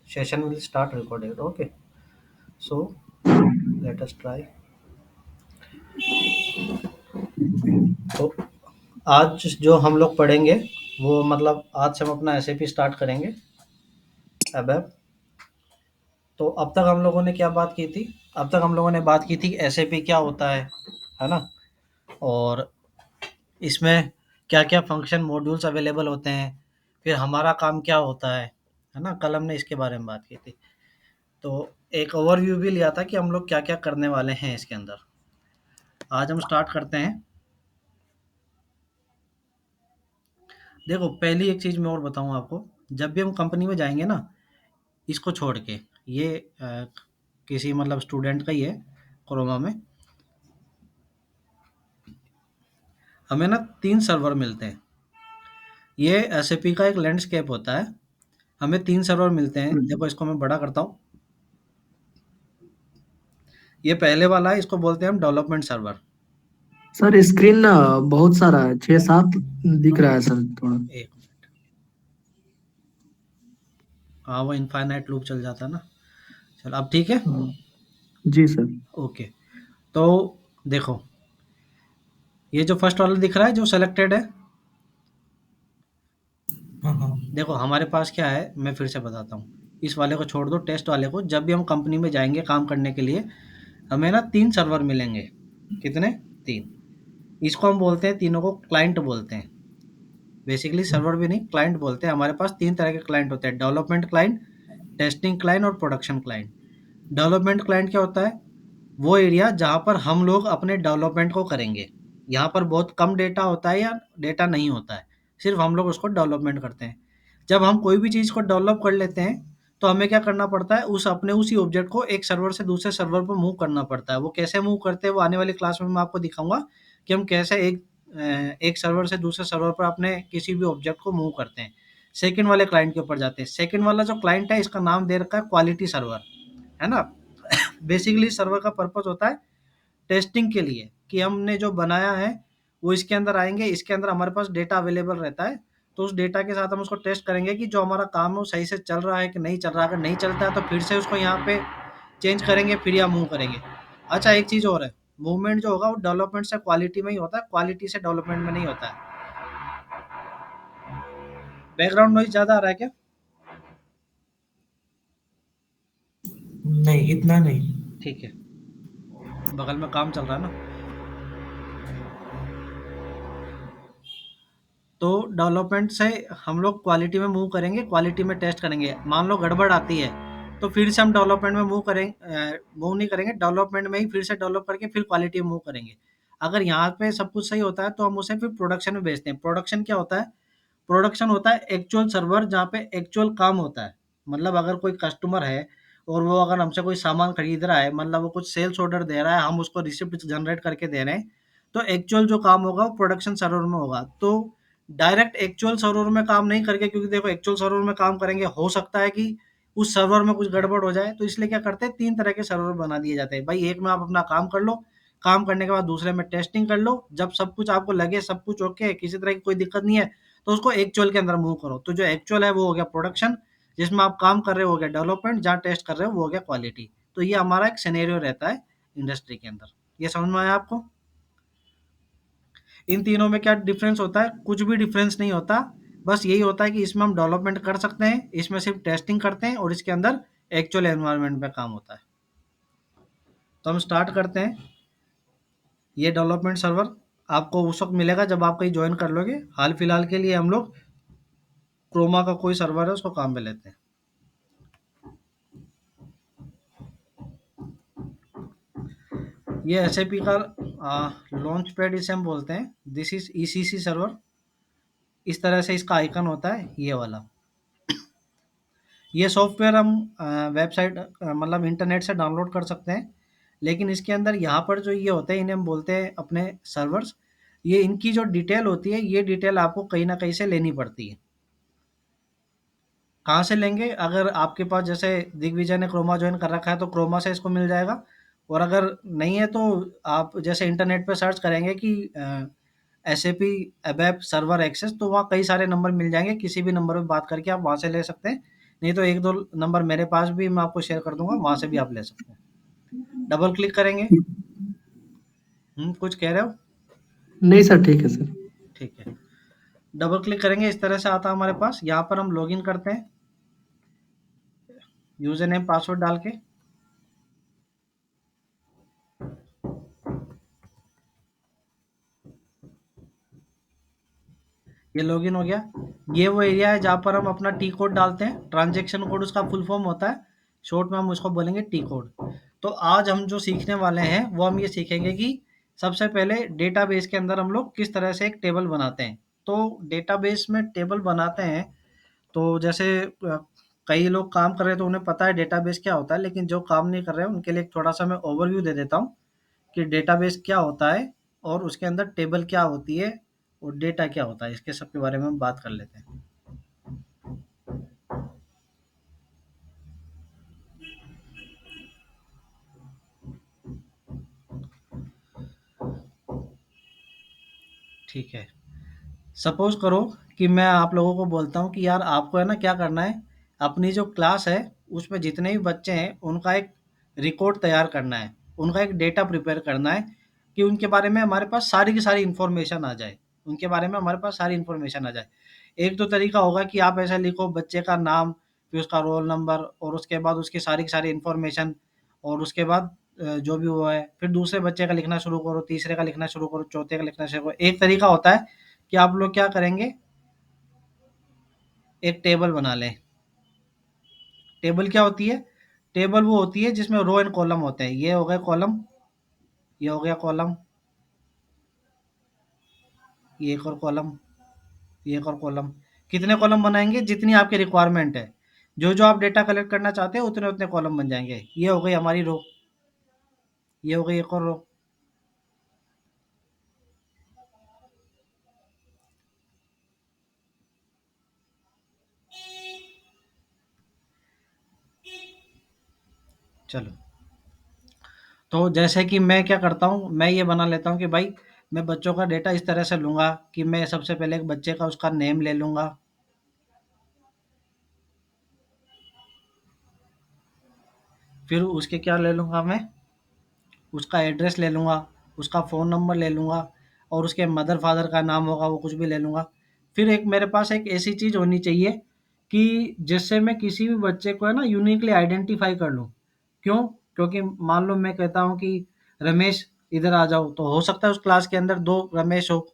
Session will start recording. Okay. So let us try. तो आज जो हम लोग पढ़ेंगे वो मतलब आज से हम अपना एसएपी स्टार्ट करेंगे अबैप। तो अब तक हम लोगों ने क्या बात की थी? अब तक हम लोगों ने बात की थी एसएपी क्या होता है ना? और इसमें क्या-क्या फंक्शन मॉड्यूल्स अवेलेबल होते हैं, फिर हमारा काम क्या होता है ना? कल हमने इसके बारे में बात की थी। तो एक ओवरव्यू भी लिया था कि हम लोग क्या-क्या करने वाले हैं इसके अंदर। आज हम स्टार्ट करते हैं। देखो, पहली एक चीज़ मैं और बताऊँ आपको, जब भी हम कंपनी में जाएँगे ना, इसको छोड़ के, ये किसी मतलब स्टूडेंट का ही है, क्रोमा में, हमें ना 3 सर्वर मिलते हैं। ये एसएपी का एक लैंडस्केप होता है, हमें 3 सर्वर मिलते हैं। देखो, इसको मैं बड़ा करता हूँ। ये पहले वाला है, इसको बोलते हैं हम डेवलपमेंट सर्वर। सर स्क्रीन ना बहुत सारा है, 6-7 दिख रहा है सर थोड़ा। एक हाँ, वो इनफाइनाइट लूप चल जाता है ना। चल, अब ठीक है? हाँ, जी सर। ओके। तो देखो, ये जो फर्स्ट वाला दिख रहा है, जो सेलेक्टेड है, हाँ हाँ। देखो हमारे पास क्या है, मैं फिर से बताता हूँ। इस वाले को छोड़ दो, टेस्ट वाले को। जब भी हम कंपनी में जाएँगे काम करने के लिए, हमें ना 3 सर्वर मिलेंगे। कितने? 3। इसको हम बोलते हैं, तीनों को क्लाइंट बोलते हैं। बेसिकली सर्वर भी नहीं, क्लाइंट बोलते हैं। हमारे पास 3 तरह के क्लाइंट होते हैं, डेवलपमेंट क्लाइंट, टेस्टिंग क्लाइंट और प्रोडक्शन क्लाइंट। डेवलपमेंट क्लाइंट क्या होता है? वो एरिया जहाँ पर हम लोग अपने डेवलपमेंट को करेंगे। यहाँ पर बहुत कम डेटा होता है या डेटा नहीं होता है, सिर्फ हम लोग उसको डेवलपमेंट करते हैं। जब हम कोई भी चीज़ को डेवलप कर लेते हैं, तो हमें क्या करना पड़ता है, उसी ऑब्जेक्ट को एक सर्वर से दूसरे सर्वर पर मूव करना पड़ता है। वो कैसे मूव करते हैं, वो आने वाली क्लास में मैं आपको दिखाऊंगा कि हम कैसे एक सर्वर से दूसरे सर्वर पर अपने किसी भी ऑब्जेक्ट को मूव करते हैं। सेकंड वाले क्लाइंट के ऊपर जाते हैं। सेकंड वाला जो क्लाइंट है, इसका नाम दे रखा है क्वालिटी सर्वर, है ना? बेसिकली सर्वर का पर्पस होता है टेस्टिंग के लिए, कि हमने जो बनाया है वो इसके अंदर आएँगे, इसके अंदर हमारे पास डेटा अवेलेबल रहता है, तो उस डेटा के साथ हम उसको टेस्ट करेंगे कि जो हमारा काम है वो सही से चल रहा है कि नहीं चल रहा है। अगर नहीं चलता है तो फिर से उसको यहाँ पे चेंज करेंगे, फिर या मूव करेंगे। अच्छा, एक चीज़ और है, मूवमेंट जो होगा वो डेवलपमेंट से क्वालिटी में ही होता है, क्वालिटी से डेवलपमेंट में नहीं होता है। बैकग्राउंड नॉइज़ ज़्यादा आ रहा है क्या? नहीं, इतना नहीं। ठीक है, बगल में काम चल रहा है ना। तो डेवलपमेंट से हम लोग क्वालिटी में मूव करेंगे, क्वालिटी में टेस्ट करेंगे। मान लो गड़बड़ आती है, तो फिर से हम डेवलपमेंट में मूव नहीं करेंगे, डेवलपमेंट में ही फिर से डेवलप करके फिर क्वालिटी में मूव करेंगे। अगर यहाँ पे सब कुछ सही होता है, तो हम उसे फिर प्रोडक्शन में भेजते हैं। प्रोडक्शन क्या होता है? प्रोडक्शन होता है एक्चुअल सर्वर, जहाँ पे एक्चुअल काम होता है। मतलब अगर कोई कस्टमर है और वो अगर हमसे कोई सामान खरीद रहा है, मतलब वो कुछ सेल्स ऑर्डर दे रहा है, हम उसको रिसिप्ट जनरेट करके दे रहे हैं, तो एक्चुअल जो काम होगा वो प्रोडक्शन सर्वर में होगा। तो डायरेक्ट एक्चुअल सर्वर में काम नहीं करके, क्योंकि देखो एक्चुअल सर्वर में काम करेंगे, हो सकता है कि उस सर्वर में कुछ गड़बड़ हो जाए, तो इसलिए क्या करते हैं, 3 तरह के सर्वर बना दिए जाते हैं। भाई, एक में आप अपना काम कर लो, काम करने के बाद दूसरे में टेस्टिंग कर लो। जब सब कुछ आपको लगे सब कुछ ओके है, किसी तरह की कोई दिक्कत नहीं है, तो उसको एक्चुअल के अंदर मूव करो। तो जो एक्चुअल है वो हो गया प्रोडक्शन, जिसमें आप काम कर रहे हो गया डेवलपमेंट, जहाँ टेस्ट कर रहे हो वो हो गया क्वालिटी। तो ये हमारा एक सिनेरियो रहता है इंडस्ट्री के अंदर। ये समझ में आया आपको? इन तीनों में क्या डिफरेंस होता है? कुछ भी डिफरेंस नहीं होता। बस यही होता है कि इसमें हम डेवलपमेंट कर सकते हैं, इसमें सिर्फ टेस्टिंग करते हैं, और इसके अंदर एक्चुअल एनवायरनमेंट में काम होता है। तो हम स्टार्ट करते हैं। ये डेवलपमेंट सर्वर आपको उस वक्त मिलेगा जब आप कहीं ज्वाइन कर लोगे। हाल फिलहाल के लिए हम लोग क्रोमा का कोई सर्वर है उसको काम में लेते हैं। ये एसएपी का लॉन्च पैड इसे हम बोलते हैं। This is ECC server. इस तरह से इसका आइकन होता है, ये वाला। ये सॉफ्टवेयर हम वेबसाइट मतलब इंटरनेट से डाउनलोड कर सकते हैं, लेकिन इसके अंदर यहाँ पर जो ये होते हैं, इन्हें हम बोलते हैं अपने सर्वर्स। ये इनकी जो डिटेल होती है, ये डिटेल आपको कहीं ना कहीं से लेनी पड़ती है। कहाँ से लेंगे? अगर आपके पास जैसे दिग्विजय ने क्रोमा ज्वाइन कर रखा है, तो क्रोमा से इसको मिल जाएगा। और अगर नहीं है, तो आप जैसे इंटरनेट पे सर्च करेंगे कि एसएपी अबैप सर्वर एक्सेस, तो वहाँ कई सारे नंबर मिल जाएंगे। किसी भी नंबर पे बात करके आप वहाँ से ले सकते हैं, नहीं तो 1-2 नंबर मेरे पास भी मैं आपको शेयर कर दूँगा, वहाँ से भी आप ले सकते हैं। डबल क्लिक करेंगे। कुछ कह रहे हो? नहीं सर, ठीक है सर। ठीक है। डबल क्लिक करेंगे, इस तरह से आता है हमारे पास। यहाँ पर हम लॉगिन करते हैं, यूज़र नेम पासवर्ड डाल के। ये लॉगिन हो गया। ये वो एरिया है जहाँ पर हम अपना टी कोड डालते हैं। ट्रांजैक्शन कोड उसका फुल फॉर्म होता है। शॉर्ट में हम उसको बोलेंगे टी कोड। तो आज हम जो सीखने वाले हैं वो हम ये सीखेंगे कि सबसे पहले डेटाबेस के अंदर हम लोग किस तरह से एक टेबल बनाते हैं। तो डेटाबेस में टेबल बनाते हैं, तो जैसे कई लोग काम कर रहे हैं तो उन्हें पता है डेटाबेस क्या होता है, लेकिन जो काम नहीं कर रहे हैं उनके लिए थोड़ा सा मैं ओवरव्यू दे देता हूँ कि डेटाबेस क्या होता है और उसके अंदर टेबल क्या होती है और डेटा क्या होता है। इसके सब के बारे में हम बात कर लेते हैं। ठीक है। सपोज करो कि मैं आप लोगों को बोलता हूँ कि यार आपको है ना क्या करना है, अपनी जो क्लास है उसमें जितने भी बच्चे हैं उनका एक रिकॉर्ड तैयार करना है, उनका एक डेटा प्रिपेयर करना है कि उनके बारे में हमारे पास सारी की सारी इन्फॉर्मेशन आ जाए, उनके बारे में हमारे पास सारी इन्फॉर्मेशन आ जाए। एक तो तरीका होगा कि आप ऐसा लिखो बच्चे का नाम, फिर उसका रोल नंबर और उसके बाद उसकी सारी की सारी इन्फॉर्मेशन, और उसके बाद जो भी हुआ है फिर दूसरे बच्चे का लिखना शुरू करो, तीसरे का लिखना शुरू करो, चौथे का लिखना शुरू करो। एक तरीका होता है कि आप लोग क्या करेंगे, एक टेबल बना लें। टेबल क्या होती है? टेबल वो होती है जिसमें रो एंड कॉलम होते हैं। ये हो गया कॉलम, ये हो गया कॉलम, ये एक और कॉलम, ये एक और कॉलम। कितने कॉलम बनाएंगे? जितनी आपकी रिक्वायरमेंट है। जो जो आप डेटा कलेक्ट करना चाहते हैं उतने उतने कॉलम बन जाएंगे। ये हो गई हमारी रो, ये हो गई एक और रो। चलो, तो जैसे कि मैं क्या करता हूँ, मैं ये बना लेता हूँ कि भाई मैं बच्चों का डेटा इस तरह से लूँगा कि मैं सबसे पहले एक बच्चे का उसका नेम ले लूँगा, फिर उसके क्या ले लूँगा मैं, उसका एड्रेस ले लूँगा, उसका फ़ोन नंबर ले लूँगा और उसके मदर फादर का नाम होगा वो कुछ भी ले लूँगा। फिर एक मेरे पास एक ऐसी चीज़ होनी चाहिए कि जिससे मैं किसी भी बच्चे को है ना यूनिकली आइडेंटिफ़ाई कर लूँ। क्यों? क्योंकि मान लो मैं कहता हूँ कि रमेश इधर आ जाओ, तो हो सकता है उस क्लास के अंदर 2 रमेश हो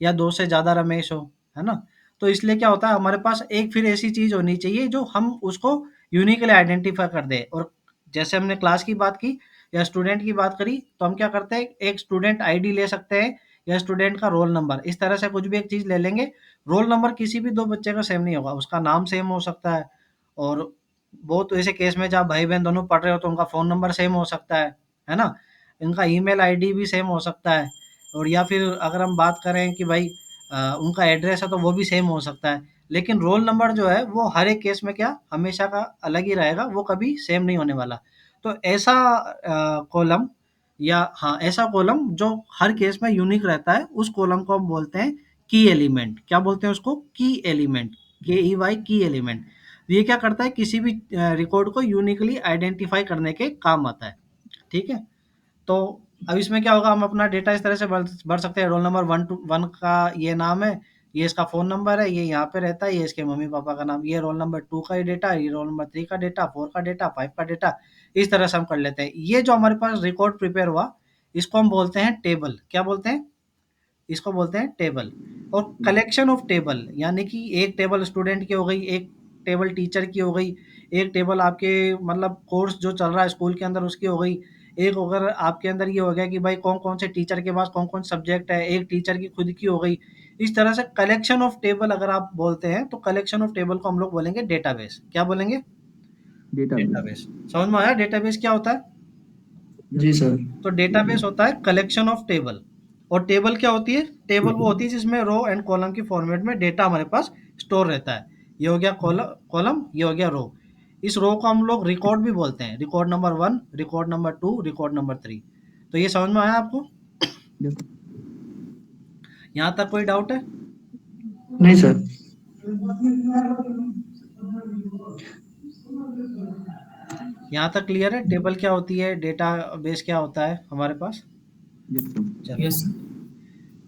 या 2 से ज़्यादा रमेश हो, है ना? तो इसलिए क्या होता है हमारे पास एक फिर ऐसी चीज़ होनी चाहिए जो हम उसको यूनिकली आइडेंटिफ़ाई कर दें। और जैसे हमने क्लास की बात की या स्टूडेंट की बात करी, तो हम क्या करते हैं, एक स्टूडेंट आईडी ले सकते हैं या स्टूडेंट का रोल नंबर, इस तरह से कुछ भी एक चीज़ ले लेंगे। रोल नंबर किसी भी 2 बच्चे का सेम नहीं होगा, उसका नाम सेम हो सकता है, और बहुत ऐसे केस में जहाँ भाई-बहन दोनों पढ़ रहे हो तो उनका फ़ोन नंबर सेम हो सकता है ना? इनका ईमेल आईडी भी सेम हो सकता है, और या फिर अगर हम बात करें कि भाई उनका एड्रेस है तो वो भी सेम हो सकता है। लेकिन रोल नंबर जो है वो हर एक केस में क्या हमेशा का अलग ही रहेगा, वो कभी सेम नहीं होने वाला। तो ऐसा कॉलम, या हाँ, ऐसा कॉलम जो हर केस में यूनिक रहता है, उस कॉलम को हम बोलते हैं की एलिमेंट। क्या बोलते हैं उसको? की एलिमेंट, KEY की एलिमेंट। ये क्या करता है, किसी भी रिकॉर्ड को यूनिकली आइडेंटिफाई करने के काम आता है। ठीक है? तो अब इसमें क्या होगा, हम अपना डेटा इस तरह से भर भर सकते हैं। रोल नंबर 1 का ये नाम है, ये इसका फ़ोन नंबर है, ये यहाँ पे रहता है, ये इसके मम्मी-पापा का नाम, ये रोल नंबर 2 का ये डेटा, ये रोल नंबर 3 का डेटा, 4 का डेटा, 5 का डेटा, इस तरह से हम कर लेते हैं। ये जो हमारे पास रिकॉर्ड प्रिपेयर हुआ, इसको हम बोलते हैं टेबल। क्या बोलते हैं? इसको बोलते हैं टेबल। और कलेक्शन ऑफ टेबल, यानी कि एक टेबल स्टूडेंट की हो गई, एक टेबल टीचर की हो गई, एक टेबल आपके मतलब कोर्स जो चल रहा है स्कूल के अंदर उसकी हो गई, एक अगर आपके अंदर ये हो गया कि भाई कौन कौन से टीचर के पास कौन कौन सब्जेक्ट है, एक टीचर की खुद की हो गई। इस तरह से कलेक्शन ऑफ टेबल अगर आप बोलते हैं तो कलेक्शन ऑफ टेबल को हम लोग बोलेंगे डेटाबेस। क्या बोलेंगे? डेटाबेस। डेटाबेस। समझ में आया डेटाबेस क्या होता है? जी सर। तो डेटाबेस होता है कलेक्शन ऑफ टेबल। और टेबल क्या होती है? टेबल ठीक वो है। होती है जिसमें रो एंड कॉलम की फॉर्मेट में डेटा हमारे पास स्टोर रहता है। ये हो गया कॉलम, कॉलम ये हो गया रो। इस रो को हम लोग रिकॉर्ड भी बोलते हैं, record number 1, record number 2, record number 3। तो ये समझ में आया आपको? यहाँ तक कोई डाउट है? नहीं सर। यहाँ तक क्लियर है? टेबल क्या होती है, डेटा बेस क्या होता है हमारे पास? Yes sir. चलो, यस।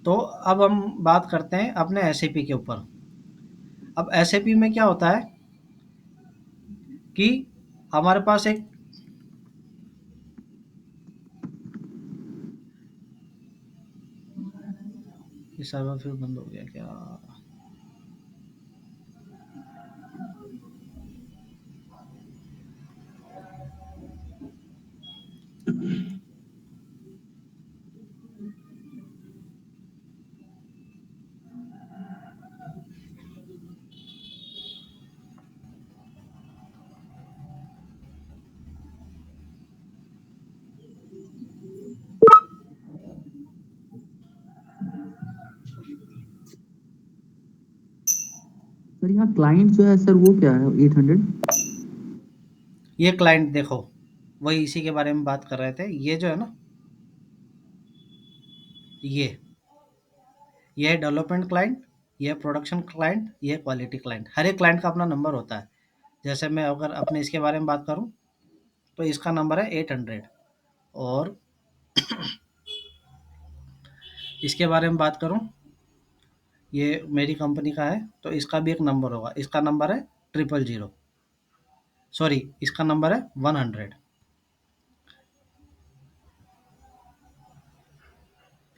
तो अब हम बात करते हैं अपने एसएपी के ऊपर। अब एसएपी में क्या होता है कि हमारे पास एक ये सर्वर फिर बंद हो गया क्या? सर यहाँ क्लाइंट जो है सर वो क्या है 800? ये क्लाइंट देखो, वही इसी के बारे में बात कर रहे थे। ये जो है ना, ये ये है डेवलपमेंट क्लाइंट, ये है प्रोडक्शन क्लाइंट, ये है क्वालिटी क्लाइंट। हर एक क्लाइंट का अपना नंबर होता है। जैसे मैं अगर अपने इसके बारे में बात करूं, तो इसका नंबर है 800। और इसके बारे में बात करूं, ये मेरी कंपनी का है, तो इसका भी एक नंबर होगा। इसका नंबर है 000, सॉरी, इसका नंबर है 100।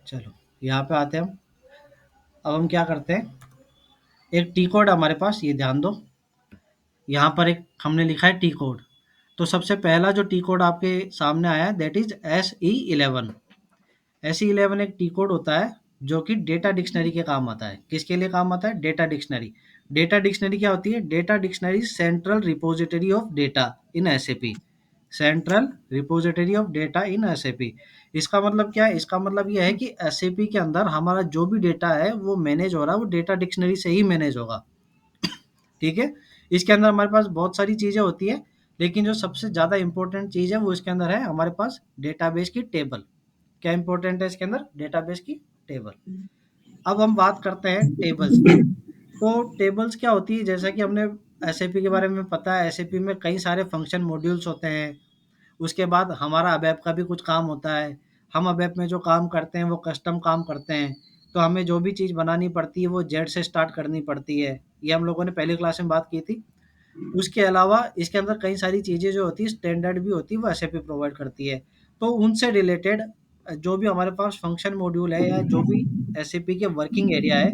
चलो, यहाँ पे आते हैं हम। अब हम क्या करते हैं, एक टी कोड हमारे पास, ये ध्यान दो। यहाँ पर एक हमने लिखा है टी कोड। तो सबसे पहला जो टी कोड आपके सामने आया है, दैट इज SE11। SE11 एक टी कोड होता है जो कि डेटा डिक्शनरी के काम आता है। किसके लिए काम आता है? Data dictionary. डेटा डिक्शनरी क्या होती है? Data dictionary central repository of data in SAP. Central repository of data in SAP. इसका मतलब क्या है? इसका मतलब यह है कि एसएपी के अंदर हमारा जो भी डेटा है वो मैनेज हो रहा है, वो डेटा डिक्शनरी से ही मैनेज होगा। ठीक है? इसके अंदर हमारे पास बहुत सारी चीज़ें होती हैं, लेकिन जो सबसे ज़्यादा इम्पोर्टेंट चीज़ है वो इसके अंदर है हमारे पास डेटाबेस की टेबल। क्या इम्पोर्टेंट है इसके अंदर? डेटाबेस की टेबल। अब हम बात करते हैं टेबल्स की। तो टेबल्स क्या होती है? जैसा कि हमने एसएपी के बारे में पता है, एसएपी में कई सारे फंक्शन मॉड्यूल्स होते हैं। उसके बाद हमारा अबैप का भी कुछ काम होता है। हम अबैप में जो काम करते हैं वो कस्टम काम करते हैं। तो हमें जो भी चीज़ बनानी पड़ती है वो जेड से स्टार्ट करनी पड़ती है। ये हम लोगों ने पहली क्लास में बात की थी। उसके अलावा इसके अंदर कई सारी चीज़ें जो होती है स्टैंडर्ड भी होती है, वो एसएपी प्रोवाइड करती है। तो उनसे रिलेटेड जो भी हमारे पास फंक्शन मॉड्यूल है या जो भी एसएपी के वर्किंग एरिया है,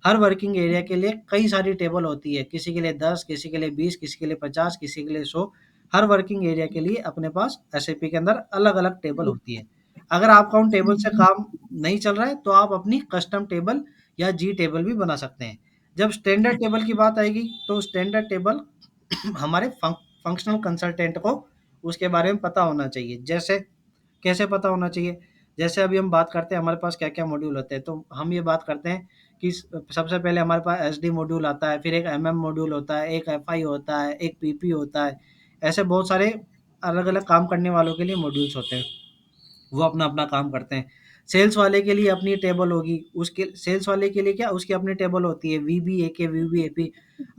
हर वर्किंग एरिया के लिए कई सारी टेबल होती है। किसी के लिए 10, किसी के लिए 20, किसी के लिए 50, किसी के लिए 100। हर वर्किंग एरिया के लिए अपने पास एसएपी के अंदर अलग-अलग टेबल होती है। अगर आपका उन टेबल से काम नहीं चल रहा है, तो आप अपनी कस्टम टेबल या जी टेबल भी बना सकते हैं। जब स्टैंडर्ड टेबल की बात आएगी, तो स्टैंडर्ड टेबल हमारे फंक्शनल कंसल्टेंट को उसके बारे में पता होना चाहिए। जैसे कैसे पता होना चाहिए? जैसे अभी हम बात करते हैं हमारे पास क्या-क्या मॉड्यूल होते हैं, तो हम ये बात करते हैं कि सबसे पहले हमारे पास एसडी मॉड्यूल आता है, फिर एक एमएम मॉड्यूल होता है, एक एफआई होता है, एक पीपी होता है। ऐसे बहुत सारे अलग-अलग काम करने वालों के लिए मॉड्यूल्स होते हैं। वो अपना-अपना काम करते हैं। सेल्स वाले के लिए अपनी टेबल होगी, उसके सेल्स वाले के लिए क्या उसकी अपनी टेबल होती है, वीबीएके, वीबीएपी।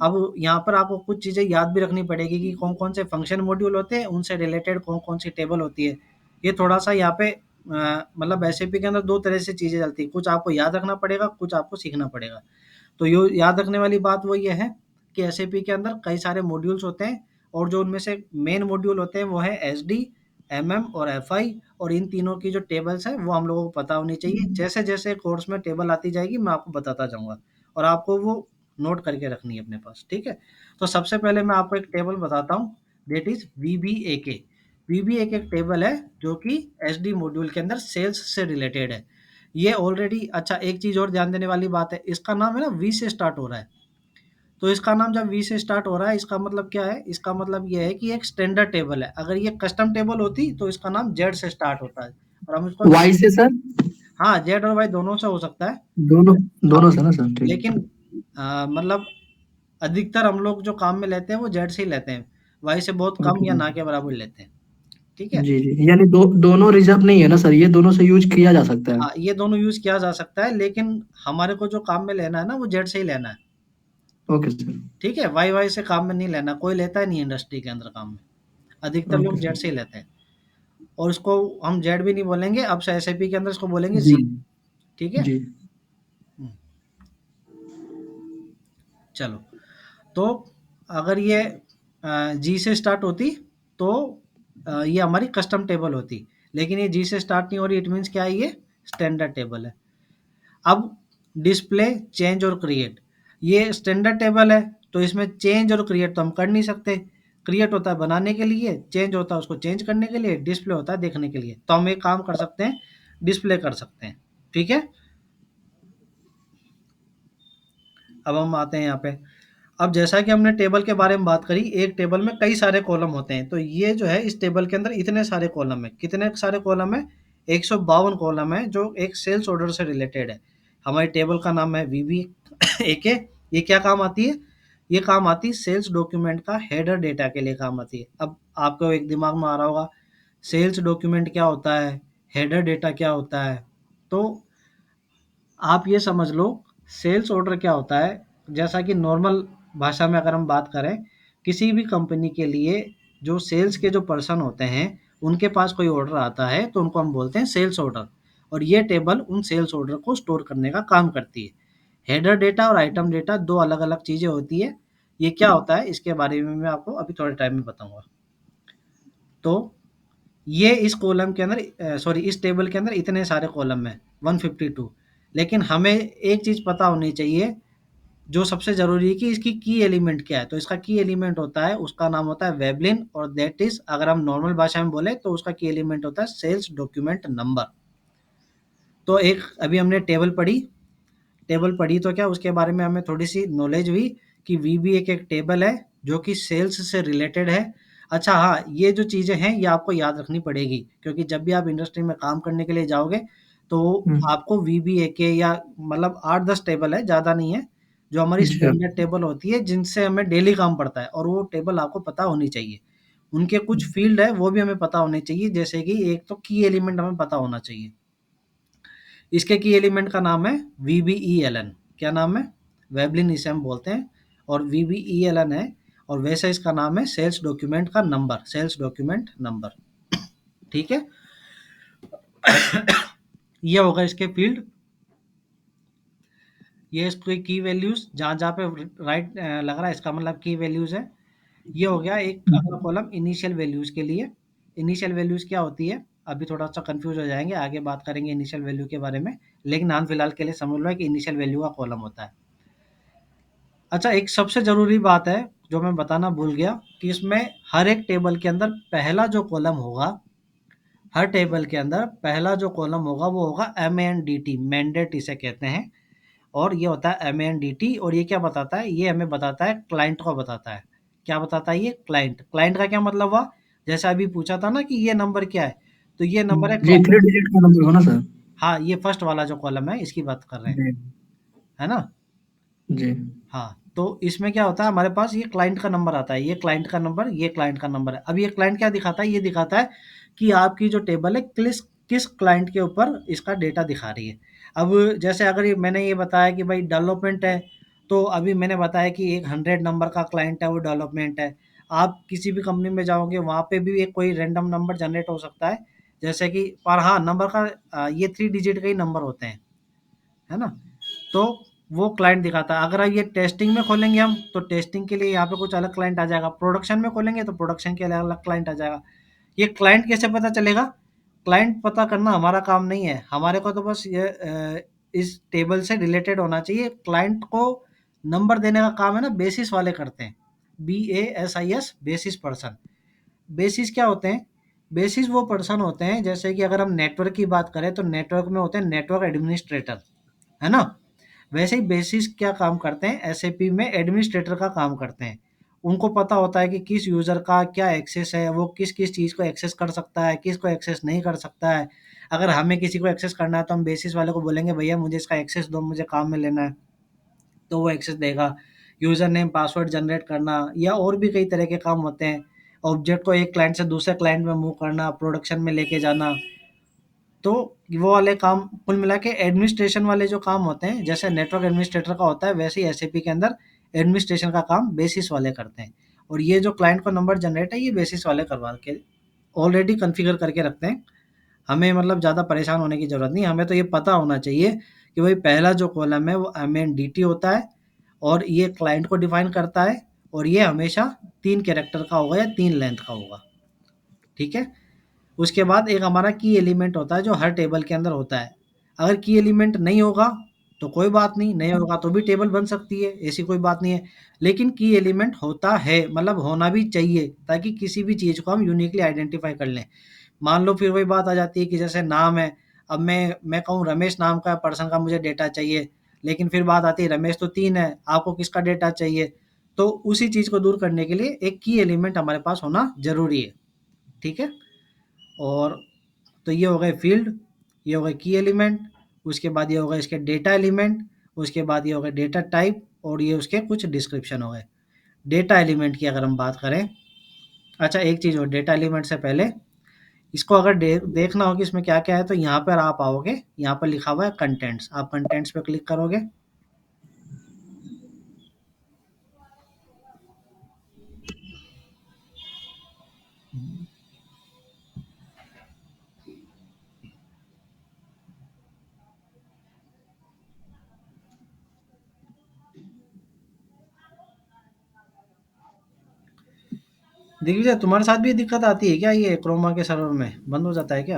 अब यहाँ पर आपको कुछ चीज़ें याद भी रखनी पड़ेगी कि कौन-कौन से फंक्शन मॉड्यूल होते हैं, उनसे रिलेटेड कौन-कौन सी टेबल होती है। ये थोड़ा-सा यहाँ पे मतलब एसएपी के अंदर 2 तरह से चीज़ें चलती हैं, कुछ आपको याद रखना पड़ेगा, कुछ आपको सीखना पड़ेगा। तो यो याद रखने वाली बात वो ये है कि एसएपी के अंदर कई सारे मॉड्यूल्स होते हैं, और जो उनमें से मेन मॉड्यूल होते हैं वो है एसडी, एमएम और एफआई। और इन तीनों की जो टेबल्स हैं वो हम लोगों को पता होनी चाहिए। जैसे-जैसे कोर्स में टेबल आती जाएगी मैं आपको बताता जाऊँगा, और आपको वो नोट करके रखनी है अपने पास, ठीक है? तो सबसे पहले मैं आपको एक टेबल बताता हूँ, दैट इज़ वीबीएके। वीबीएके एक टेबल है जो कि एसडी मॉड्यूल के अंदर सेल्स से रिलेटेड है। ये ऑलरेडी, अच्छा एक चीज़ और ध्यान देने वाली बात है, इसका नाम है ना वी से स्टार्ट हो रहा है। तो इसका नाम जब वी से स्टार्ट हो रहा है, इसका मतलब क्या है? इसका मतलब ये है कि एक स्टैंडर्ड टेबल है। अगर ये कस्टम टेबल होती तो इसका नाम जेड से स्टार्ट होता है, और हम इसको वाई से सर? हाँ, जेड और वाई दोनों से हो सकता है। दोनों अब दोनों से ना सर? ठीक। लेकिन मतलब अधिकतर हम लोग जो काम में लेते हैं वो जेड से ही लेते हैं। वाई से बहुत कम ओके या सर। ना के बराबर लेते हैं। ठीक है? जी जी, यानी दोनों रिजर्व नहीं है ना सर, ये दोनों से यूज किया जा सकता है? हाँ, ये दोनों यूज़ किया जा सकता है, लेकिन हमारे को जो काम में लेना है ना वो जेड से ही लेना है। Okay sir. ठीक है? वाई वाई से काम में नहीं लेना, कोई लेता ही नहीं है इंडस्ट्री के अंदर काम में। अधिकतर लोग ओके जेड सर। से ही लेते हैं, और उसको हम जेड भी नहीं बोलेंगे, अब से एसएपी के अंदर इसको बोलेंगे जी। जी। ठीक है? जी। हुँ, चलो, तो अगर ये जी से स्टार्ट होती तो ये हमारी कस्टम टेबल होती, लेकिन ये जी से स्टार्ट नहीं हो रही, इट मीन्स क्या है, ये स्टैंडर्ड टेबल है। अब डिस्प्ले, चेंज और क्रिएट, ये स्टैंडर्ड टेबल है, तो इसमें चेंज और क्रिएट तो हम कर नहीं सकते। क्रिएट होता है बनाने के लिए, चेंज होता है उसको चेंज करने के लिए, डिस्प्ले होता है देखने के लिए। तो हम एक काम कर सकते हैं, डिस्प्ले कर सकते हैं। ठीक है? अब हम आते हैं यहाँ पे। अब जैसा कि हमने टेबल के बारे में बात करी, एक टेबल में कई सारे कॉलम होते हैं, तो ये जो है इस टेबल के अंदर इतने सारे कॉलम है। कितने सारे कॉलम है? 152 कॉलम है, जो एक सेल्स ऑर्डर से रिलेटेड है। हमारी टेबल का नाम है वीबी एक है। ये क्या काम आती है? ये काम आती है सेल्स डॉक्यूमेंट का हेडर डेटा के लिए काम आती है। अब आपको एक दिमाग में आ रहा होगा, सेल्स डॉक्यूमेंट क्या होता है, हेडर डेटा क्या होता है? तो आप ये समझ लो, सेल्स ऑर्डर क्या होता है, जैसा कि नॉर्मल भाषा में अगर हम बात करें, किसी भी कंपनी के लिए जो सेल्स के जो पर्सन होते हैं, उनके पास कोई ऑर्डर आता है तो उनको हम बोलते हैं सेल्स ऑर्डर, और ये टेबल उन सेल्स ऑर्डर को स्टोर करने का काम करती है। हेडर डेटा और आइटम डेटा 2 अलग-अलग चीज़ें होती है। ये क्या होता है इसके बारे में मैं आपको अभी थोड़े टाइम में बताऊँगा। तो ये इस कॉलम के अंदर सॉरी इस टेबल के अंदर इतने सारे कॉलम हैं, 152। लेकिन हमें एक चीज़ पता होनी चाहिए, जो सबसे ज़रूरी है कि इसकी की एलिमेंट क्या है। तो इसका की एलिमेंट होता है, उसका नाम होता है वेबलिन, और दैट इज़, अगर हम नॉर्मल भाषा में बोले तो उसका की एलिमेंट होता है सेल्स डॉक्यूमेंट नंबर। तो एक अभी हमने टेबल पढ़ी तो क्या उसके बारे में हमें थोड़ी-सी नॉलेज हुई कि वीबी एक टेबल है जो कि सेल्स से रिलेटेड है। अच्छा हाँ, ये जो चीज़ें हैं ये आपको याद रखनी पड़ेगी, क्योंकि जब भी आप इंडस्ट्री में काम करने के लिए जाओगे तो हम्म। आपको वीबीएके या मतलब 8-10 टेबल है, ज़्यादा नहीं है, जो हमारी जी हाँ। स्टैंडर्ड टेबल होती है जिनसे हमें डेली काम पड़ता है, और वो टेबल आपको पता होनी चाहिए। उनके कुछ फ़ील्ड है वो भी हमें पता होने चाहिए, जैसे कि एक तो की एलिमेंट हमें पता होना चाहिए। इसके की एलिमेंट का नाम है वीबीईएलएन। क्या नाम है? वेबलिन इसे हम बोलते हैं, और वीबीईएलएन है, और वैसे इसका नाम है सेल्स डॉक्यूमेंट का नंबर, सेल्स डॉक्यूमेंट नंबर। ठीक है? ये होगा इसके फील्ड, ये इसकी की वैल्यूज़ जहाँ-जहाँ पे राइट लग रहा है इसका मतलब की वैल्यूज़ है। ये हो गया एक अगला हम्म। कॉलम इनिशियल वैल्यूज़ के लिए। इनिशियल वैल्यूज़ क्या होती है? अभी थोड़ा-सा कन्फ्यूज़ हो जाएँगे, आगे बात करेंगे इनिशियल वैल्यू के बारे में, लेकिन हाल-फिलहाल के लिए समझ लो कि इनिशियल वैल्यू का कॉलम होता है। अच्छा, एक सबसे ज़रूरी बात है, जो मैं बताना भूल गया, कि इसमें हर एक टेबल के अंदर पहला जो कॉलम होगा, हर टेबल के अंदर पहला जो कॉलम होगा, वो होगा एमएनडीटी, मैंडेट इसे कहते हैं, और ये होता है एमएनडीटी, और ये क्या बताता है? ये हमें बताता है, क्लाइंट को बताता है। क्या बताता है ये? क्लाइंट। क्लाइंट का क्या मतलब हुआ? जैसे अभी पूछा था ना कि ये नंबर क्या है? तो ये नंबर है जी, क्लाइंट। 3 डिजिट का नंबर हो ना सर? हाँ, ये फर्स्ट वाला जो कॉलम है, इसकी बात कर रहे हैं, जी। है ना? जी। हाँ, तो इसमें क्या होता है, हमारे पास ये क्लाइंट का नंबर आता है, ये क्लाइंट का नंबर, ये क्लाइंट का नंबर है। अब ये क्लाइंट क्या दिखाता है? ये दिखाता है कि आपकी जो टेबल है किस किस क्लाइंट के ऊपर इसका डेटा दिखा रही है। अब जैसे अगर ये मैंने ये बताया कि भाई डेवलपमेंट है, तो अभी मैंने बताया कि एक 100 नंबर का क्लाइंट है, वो डेवलपमेंट है। आप किसी भी कंपनी में जाओगे, वहाँ पे भी एक कोई रैंडम नंबर जनरेट हो सकता है, जैसे कि, पर हाँ, नंबर का ये 3 डिजिट के ही नंबर होते हैं, है ना? तो वो क्लाइंट दिखाता है। अगर आप ये टेस्टिंग में खोलेंगे हम, तो टेस्टिंग के लिए यहाँ पे कुछ अलग क्लाइंट आ जाएगा। प्रोडक्शन में खोलेंगे तो प्रोडक्शन के लिए अलग क्लाइंट आ जाएगा। ये क्लाइंट कैसे पता चलेगा? क्लाइंट पता करना हमारा काम नहीं है। हमारे को तो बस ये इस टेबल से रिलेटेड होना चाहिए। क्लाइंट को नंबर देने का काम है ना, बेसिस वाले करते हैं। BASIS, basis person. बेसिस क्या होते हैं? बेसिस वो पर्सन होते हैं, जैसे कि अगर हम नेटवर्क की बात करें तो नेटवर्क में होते हैं नेटवर्क एडमिनिस्ट्रेटर, है ना? वैसे ही बेसिस क्या काम करते हैं, एसएपी में एडमिनिस्ट्रेटर का काम करते हैं। उनको पता होता है कि किस यूज़र का क्या एक्सेस है, वो किस-किस चीज़ को एक्सेस कर सकता है, किसको एक्सेस नहीं कर सकता है। अगर हमें किसी को एक्सेस करना है तो हम बेसिस वाले को बोलेंगे भैया मुझे इसका एक्सेस दो, मुझे काम में लेना है, तो वो एक्सेस देगा। यूज़र नेम, पासवर्ड जनरेट करना, या और भी कई तरह के काम होते हैं। ऑब्जेक्ट को एक क्लाइंट से दूसरे क्लाइंट में मूव करना, प्रोडक्शन में लेके जाना। तो वो वाले काम कुल मिला के एडमिनिस्ट्रेशन वाले जो काम होते हैं, जैसे नेटवर्क एडमिनिस्ट्रेटर का होता है, वैसे ही एसएपी के अंदर एडमिनिस्ट्रेशन का काम बेसिस वाले करते हैं, और ये जो क्लाइंट को नंबर जनरेट है ये बेसिस वाले करवा के ऑलरेडी कॉन्फ़िगर करके रखते हैं। हमें मतलब ज़्यादा परेशान होने की ज़रूरत नहीं, हमें तो ये पता होना चाहिए कि भाई पहला जो कॉलम है वो एमएनडीटी होता है, और ये क्लाइंट को डिफाइन करता है, और ये हमेशा 3 कैरेक्टर का होगा या 3 लेंथ का होगा, ठीक है? उसके बाद एक हमारा की एलिमेंट होता है जो हर टेबल के अंदर होता है। अगर की एलिमेंट नहीं होगा तो कोई बात नहीं, नहीं होगा तो भी टेबल बन सकती है, ऐसी कोई बात नहीं है। लेकिन की एलिमेंट होता है, मतलब होना भी चाहिए, ताकि किसी भी चीज़ को हम यूनिकली आइडेंटिफ़ाई कर लें। मान लो फिर वही बात आ जाती है कि जैसे नाम है, अब मैं कहूँ रमेश नाम का पर्सन का मुझे डेटा चाहिए, लेकिन फिर बात आती है रमेश तो 3 है, आपको किसका डेटा चाहिए? तो उसी चीज़ को दूर करने के लिए एक की एलिमेंट हमारे पास होना ज़रूरी है, ठीक है? और तो ये हो गए फ़ील्ड, ये हो गए की एलिमेंट, उसके बाद ये हो गए इसके डेटा एलिमेंट, उसके बाद ये हो गए डेटा टाइप, और ये उसके कुछ डिस्क्रिप्शन हो गए। डेटा एलिमेंट की अगर हम बात करें, अच्छा एक चीज़ और, डेटा एलिमेंट से पहले इसको अगर देखना हो कि इसमें क्या-क्या है, तो यहाँ पर आप आओगे, यहाँ पर लिखा हुआ है कंटेंट्स, आप कंटेंट्स पे क्लिक करोगे। दिग्विजय, तुम्हारे साथ भी ये दिक्कत आती है क्या? ये क्रोमा के सर्वर में बंद हो जाता है क्या?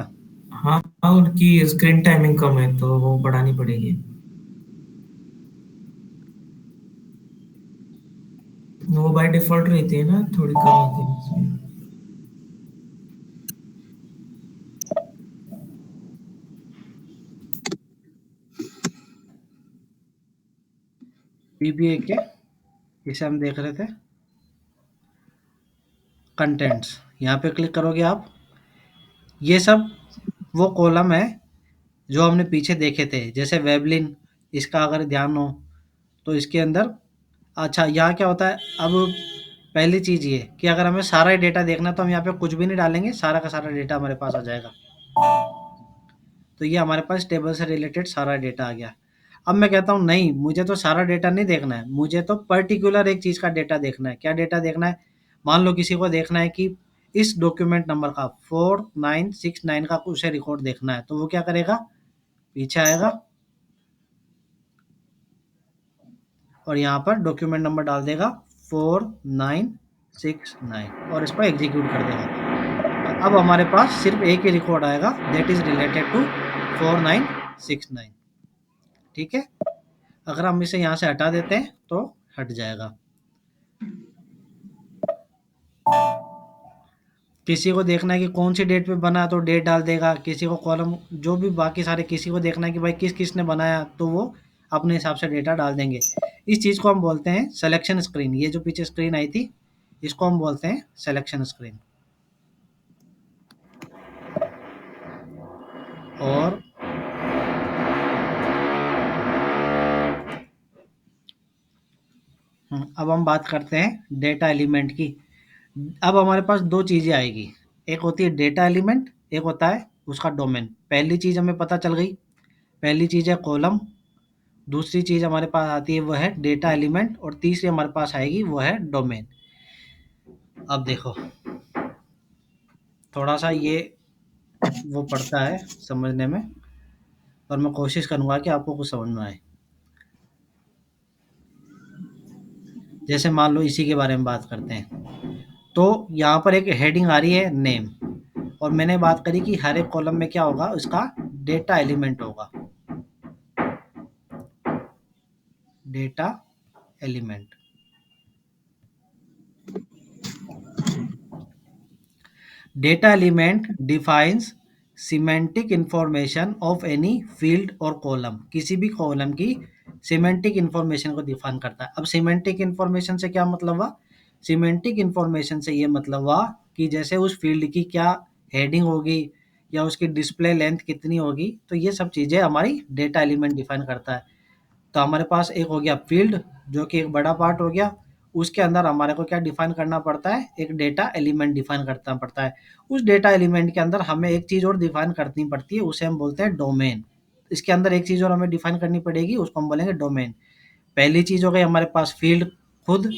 हाँ, उनकी स्क्रीन टाइमिंग कम है तो वो बढ़ानी पड़ेगी। वो बाय डिफ़ॉल्ट रहती है ना, थोड़ी कम होती है उसमें। पीबीए के, इसे हम देख रहे थे, कंटेंट्स, यहाँ पे क्लिक करोगे आप। ये सब वो कॉलम है जो हमने पीछे देखे थे, जैसे वेबलिन, इसका अगर ध्यान हो तो इसके अंदर, अच्छा यहाँ क्या होता है, अब पहली चीज़ ये कि अगर हमें सारा ही डेटा देखना है तो हम यहाँ पे कुछ भी नहीं डालेंगे, सारा का सारा डेटा हमारे पास आ जाएगा। तो ये हमारे पास टेबल से रिलेटेड सारा डेटा आ गया। अब मैं कहता हूँ नहीं, मुझे तो सारा डेटा नहीं देखना है, मुझे तो पर्टिकुलर एक चीज़ का डेटा देखना है। क्या डेटा देखना है? मान लो किसी को देखना है कि इस डॉक्यूमेंट नंबर का 4969 का उसे रिकॉर्ड देखना है, तो वो क्या करेगा? पीछे आएगा और यहाँ पर डॉक्यूमेंट नंबर डाल देगा 4969 और इसको एग्जीक्यूट कर देगा। अब हमारे पास सिर्फ एक ही रिकॉर्ड आएगा, दैट इज रिलेटेड टू 4969, ठीक है? अगर हम इसे यहाँ से हटा देते हैं तो हट जाएगा। किसी को देखना है कि कौन सी डेट पे बना है तो डेट डाल देगा, किसी को कॉलम जो भी बाकी सारे, किसी को देखना है कि भाई किस किसने बनाया तो वो अपने हिसाब से डेटा डाल देंगे। इस चीज़ को हम बोलते हैं सिलेक्शन स्क्रीन। ये जो पीछे स्क्रीन आई थी इसको हम बोलते हैं सिलेक्शन स्क्रीन। और अब हम बात करते हैं डेटा एलिमेंट की। अब हमारे पास दो चीज़ें आएगी, एक होती है डेटा एलिमेंट, एक होता है उसका डोमेन। पहली चीज़ हमें पता चल गई, पहली चीज़ है कॉलम, दूसरी चीज़ हमारे पास आती है वो है डेटा एलिमेंट, और तीसरी हमारे पास आएगी वो है डोमेन। अब देखो, थोड़ा सा ये वो पड़ता है समझने में, और मैं कोशिश करूँगा कि आपको कुछ समझ में आए। जैसे मान लो इसी के बारे में बात करते हैं, तो यहाँ पर एक हेडिंग आ रही है नेम, और मैंने बात करी कि हर एक कॉलम में क्या होगा, उसका डेटा एलिमेंट होगा, data element. Data element defines semantic information of any field और कॉलम। किसी भी कॉलम की सिमेंटिक इंफॉर्मेशन को डिफाइन करता है। अब सिमेंटिक इंफॉर्मेशन से क्या मतलब हुआ? सिमेंटिक इंफॉर्मेशन से ये मतलब हुआ कि जैसे उस फील्ड की क्या हेडिंग होगी या उसकी डिस्प्ले लेंथ कितनी होगी, तो ये सब चीज़ें हमारी डेटा एलिमेंट डिफाइन करता है। तो हमारे पास एक हो गया फील्ड, जो कि एक बड़ा पार्ट हो गया, उसके अंदर हमारे को क्या डिफाइन करना पड़ता है? एक डेटा एलिमेंट डिफाइन करना पड़ता है। उस डेटा एलिमेंट के अंदर हमें एक चीज़ और डिफाइन करनी पड़ती है, उसे हम बोलते हैं डोमेन। इसके अंदर एक चीज़ और हमें डिफाइन करनी पड़ेगी, उसको हम बोलेंगे डोमेन। पहली चीज़ हो गई हमारे पास फील्ड, खुद,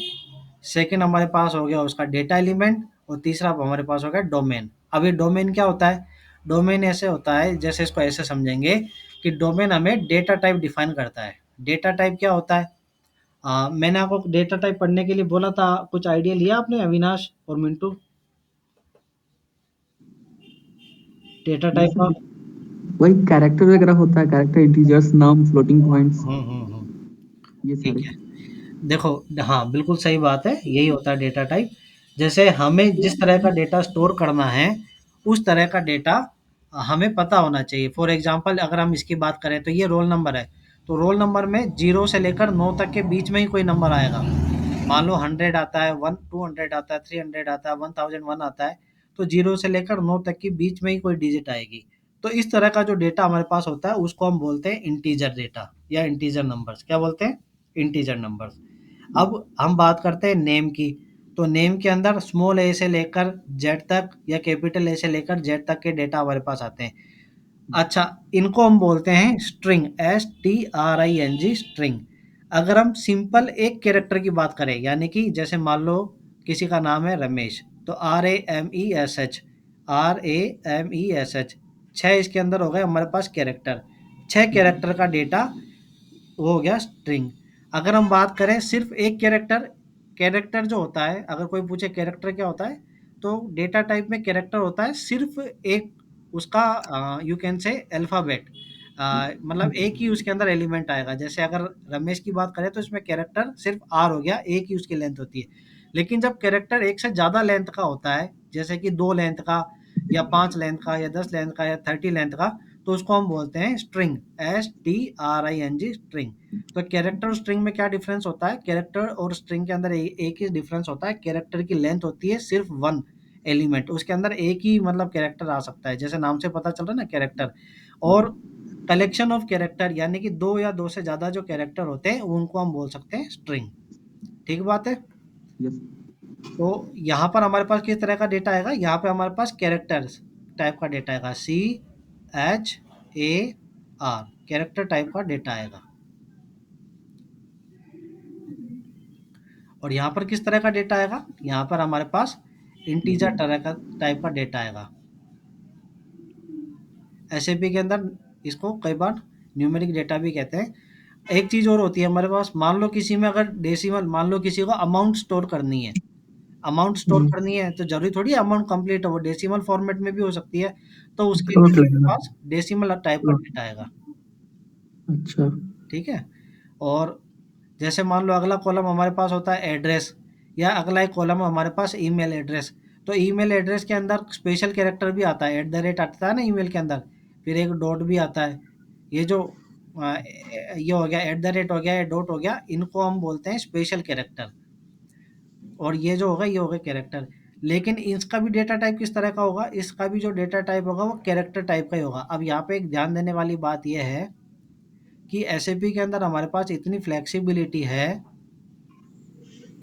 सेकंड हमारे पास हो गया उसका डेटा एलिमेंट, और तीसरा हमारे पास हो गया डोमेन। अब ये डोमेन क्या होता है? डोमेन ऐसे होता है, जैसे इसको ऐसे समझेंगे कि डोमेन हमें डेटा टाइप डिफाइन करता है। डेटा टाइप क्या होता है? मैंने आपको डेटा टाइप पढ़ने के लिए बोला था, कुछ आइडिया लिया आपने अविनाश और मिंटू डेटा टाइप यस का? सर, वही कैरेक्टर वगैरह होता है, कैरेक्टर, इंटीजर्स, नाम, फ्लोटिंग पॉइंट्स, ये ठीक सारे। है। देखो, हाँ, बिल्कुल सही बात है, यही होता है डेटा टाइप। जैसे हमें जिस तरह का डेटा स्टोर करना है, उस तरह का डेटा हमें पता होना चाहिए। फॉर एग्ज़ाम्पल अगर हम इसकी बात करें तो ये रोल नंबर है, तो रोल नंबर में 0 से लेकर 9 तक के बीच में ही कोई नंबर आएगा। मान लो 100 आता है, 1 200 आता है, 300 आता है, 1001 आता है, तो 0 से लेकर 9 तक के बीच में ही कोई डिजिट आएगी। तो इस तरह का जो डेटा हमारे पास होता है, उसको हम बोलते हैं इंटीजर डेटा या इंटीजर नंबर्स। क्या बोलते हैं? Integer numbers. अब हम बात करते हैं नेम की, तो नेम के अंदर स्मॉल ए से लेकर जेड तक या कैपिटल ए से लेकर जेड तक के डेटा हमारे पास आते हैं। अच्छा, इनको हम बोलते हैं स्ट्रिंग, STRING, स्ट्रिंग। अगर हम सिंपल एक कैरेक्टर की बात करें, यानी कि जैसे मान लो किसी का नाम है रमेश, तो RAMESH, 6 इसके अंदर हो गए हमारे पास कैरेक्टर। 6 कैरेक्टर का डेटा वो हो गया स्ट्रिंग। अगर हम बात करें सिर्फ एक कैरेक्टर, कैरेक्टर जो होता है, अगर कोई पूछे कैरेक्टर क्या होता है, तो डेटा टाइप में कैरेक्टर होता है सिर्फ एक, उसका यू कैन से अल्फ़ाबेट, मतलब एक ही उसके अंदर एलिमेंट आएगा। जैसे अगर रमेश की बात करें तो इसमें कैरेक्टर सिर्फ आर हो गया, एक ही उसकी लेंथ होती है। लेकिन जब कैरेक्टर एक से ज़्यादा लेंथ का होता है, जैसे कि 2 लेंथ का या 5 लेंथ का या 10 लेंथ का या 30 लेंथ का, तो उसको हम बोलते हैं स्ट्रिंग, STRING, स्ट्रिंग। तो कैरेक्टर और स्ट्रिंग में क्या डिफरेंस होता है? कैरेक्टर और स्ट्रिंग के अंदर एक ही डिफरेंस होता है, कैरेक्टर की लेंथ होती है सिर्फ 1 एलिमेंट, उसके अंदर एक ही मतलब कैरेक्टर आ सकता है, जैसे नाम से पता चल रहा है ना, कैरेक्टर। और कलेक्शन ऑफ कैरेक्टर, यानी कि 2 या 2 से ज़्यादा जो कैरेक्टर होते हैं, उनको हम बोल सकते हैं स्ट्रिंग। ठीक बात है? यस। तो यहाँ पर हमारे पास किस तरह का डेटा आएगा? यहाँ पे हमारे पास कैरेक्टर्स टाइप का डेटा आएगा, CHAR, कैरेक्टर टाइप का डेटा आएगा। और यहाँ पर किस तरह का डेटा आएगा? यहाँ पर हमारे पास इंटीजर तरह का टाइप का डेटा आएगा। एसएपी के अंदर इसको कई बार न्यूमेरिक डेटा भी कहते हैं। एक चीज़ और होती है हमारे पास, मान लो किसी में अगर डेसिमल, मान लो किसी को अमाउंट स्टोर करनी है, अमाउंट स्टोर हम्म, करनी है तो ज़रूरी थोड़ी है अमाउंट कंप्लीट हो, वो डेसिमल फॉर्मेट में भी हो सकती है, तो उसके लिए फ्लोट हमारे लगेगा। पास डेसिमल टाइप का फ्लोट। डेटा आएगा। अच्छा। ठीक है? और जैसे मान लो अगला कॉलम हमारे पास होता है एड्रेस, या अगला एक कॉलम हमारे पास ईमेल एड्रेस, तो ईमेल एड्रेस के अंदर स्पेशल कैरेक्टर भी आता है, @ आता है ना ईमेल के अंदर, फिर एक डॉट भी आता है। ये जो ये हो गया, @ हो गया या डॉट हो गया, इनको हम बोलते हैं स्पेशल कैरेक्टर। और ये जो होगा ये हो गया कैरेक्टर। लेकिन इसका भी डेटा टाइप किस तरह का होगा? इसका भी जो डेटा टाइप होगा वो कैरेक्टर टाइप का ही होगा। अब यहाँ पे एक ध्यान देने वाली बात ये है कि एसएपी के अंदर हमारे पास इतनी फ्लेक्सिबिलिटी है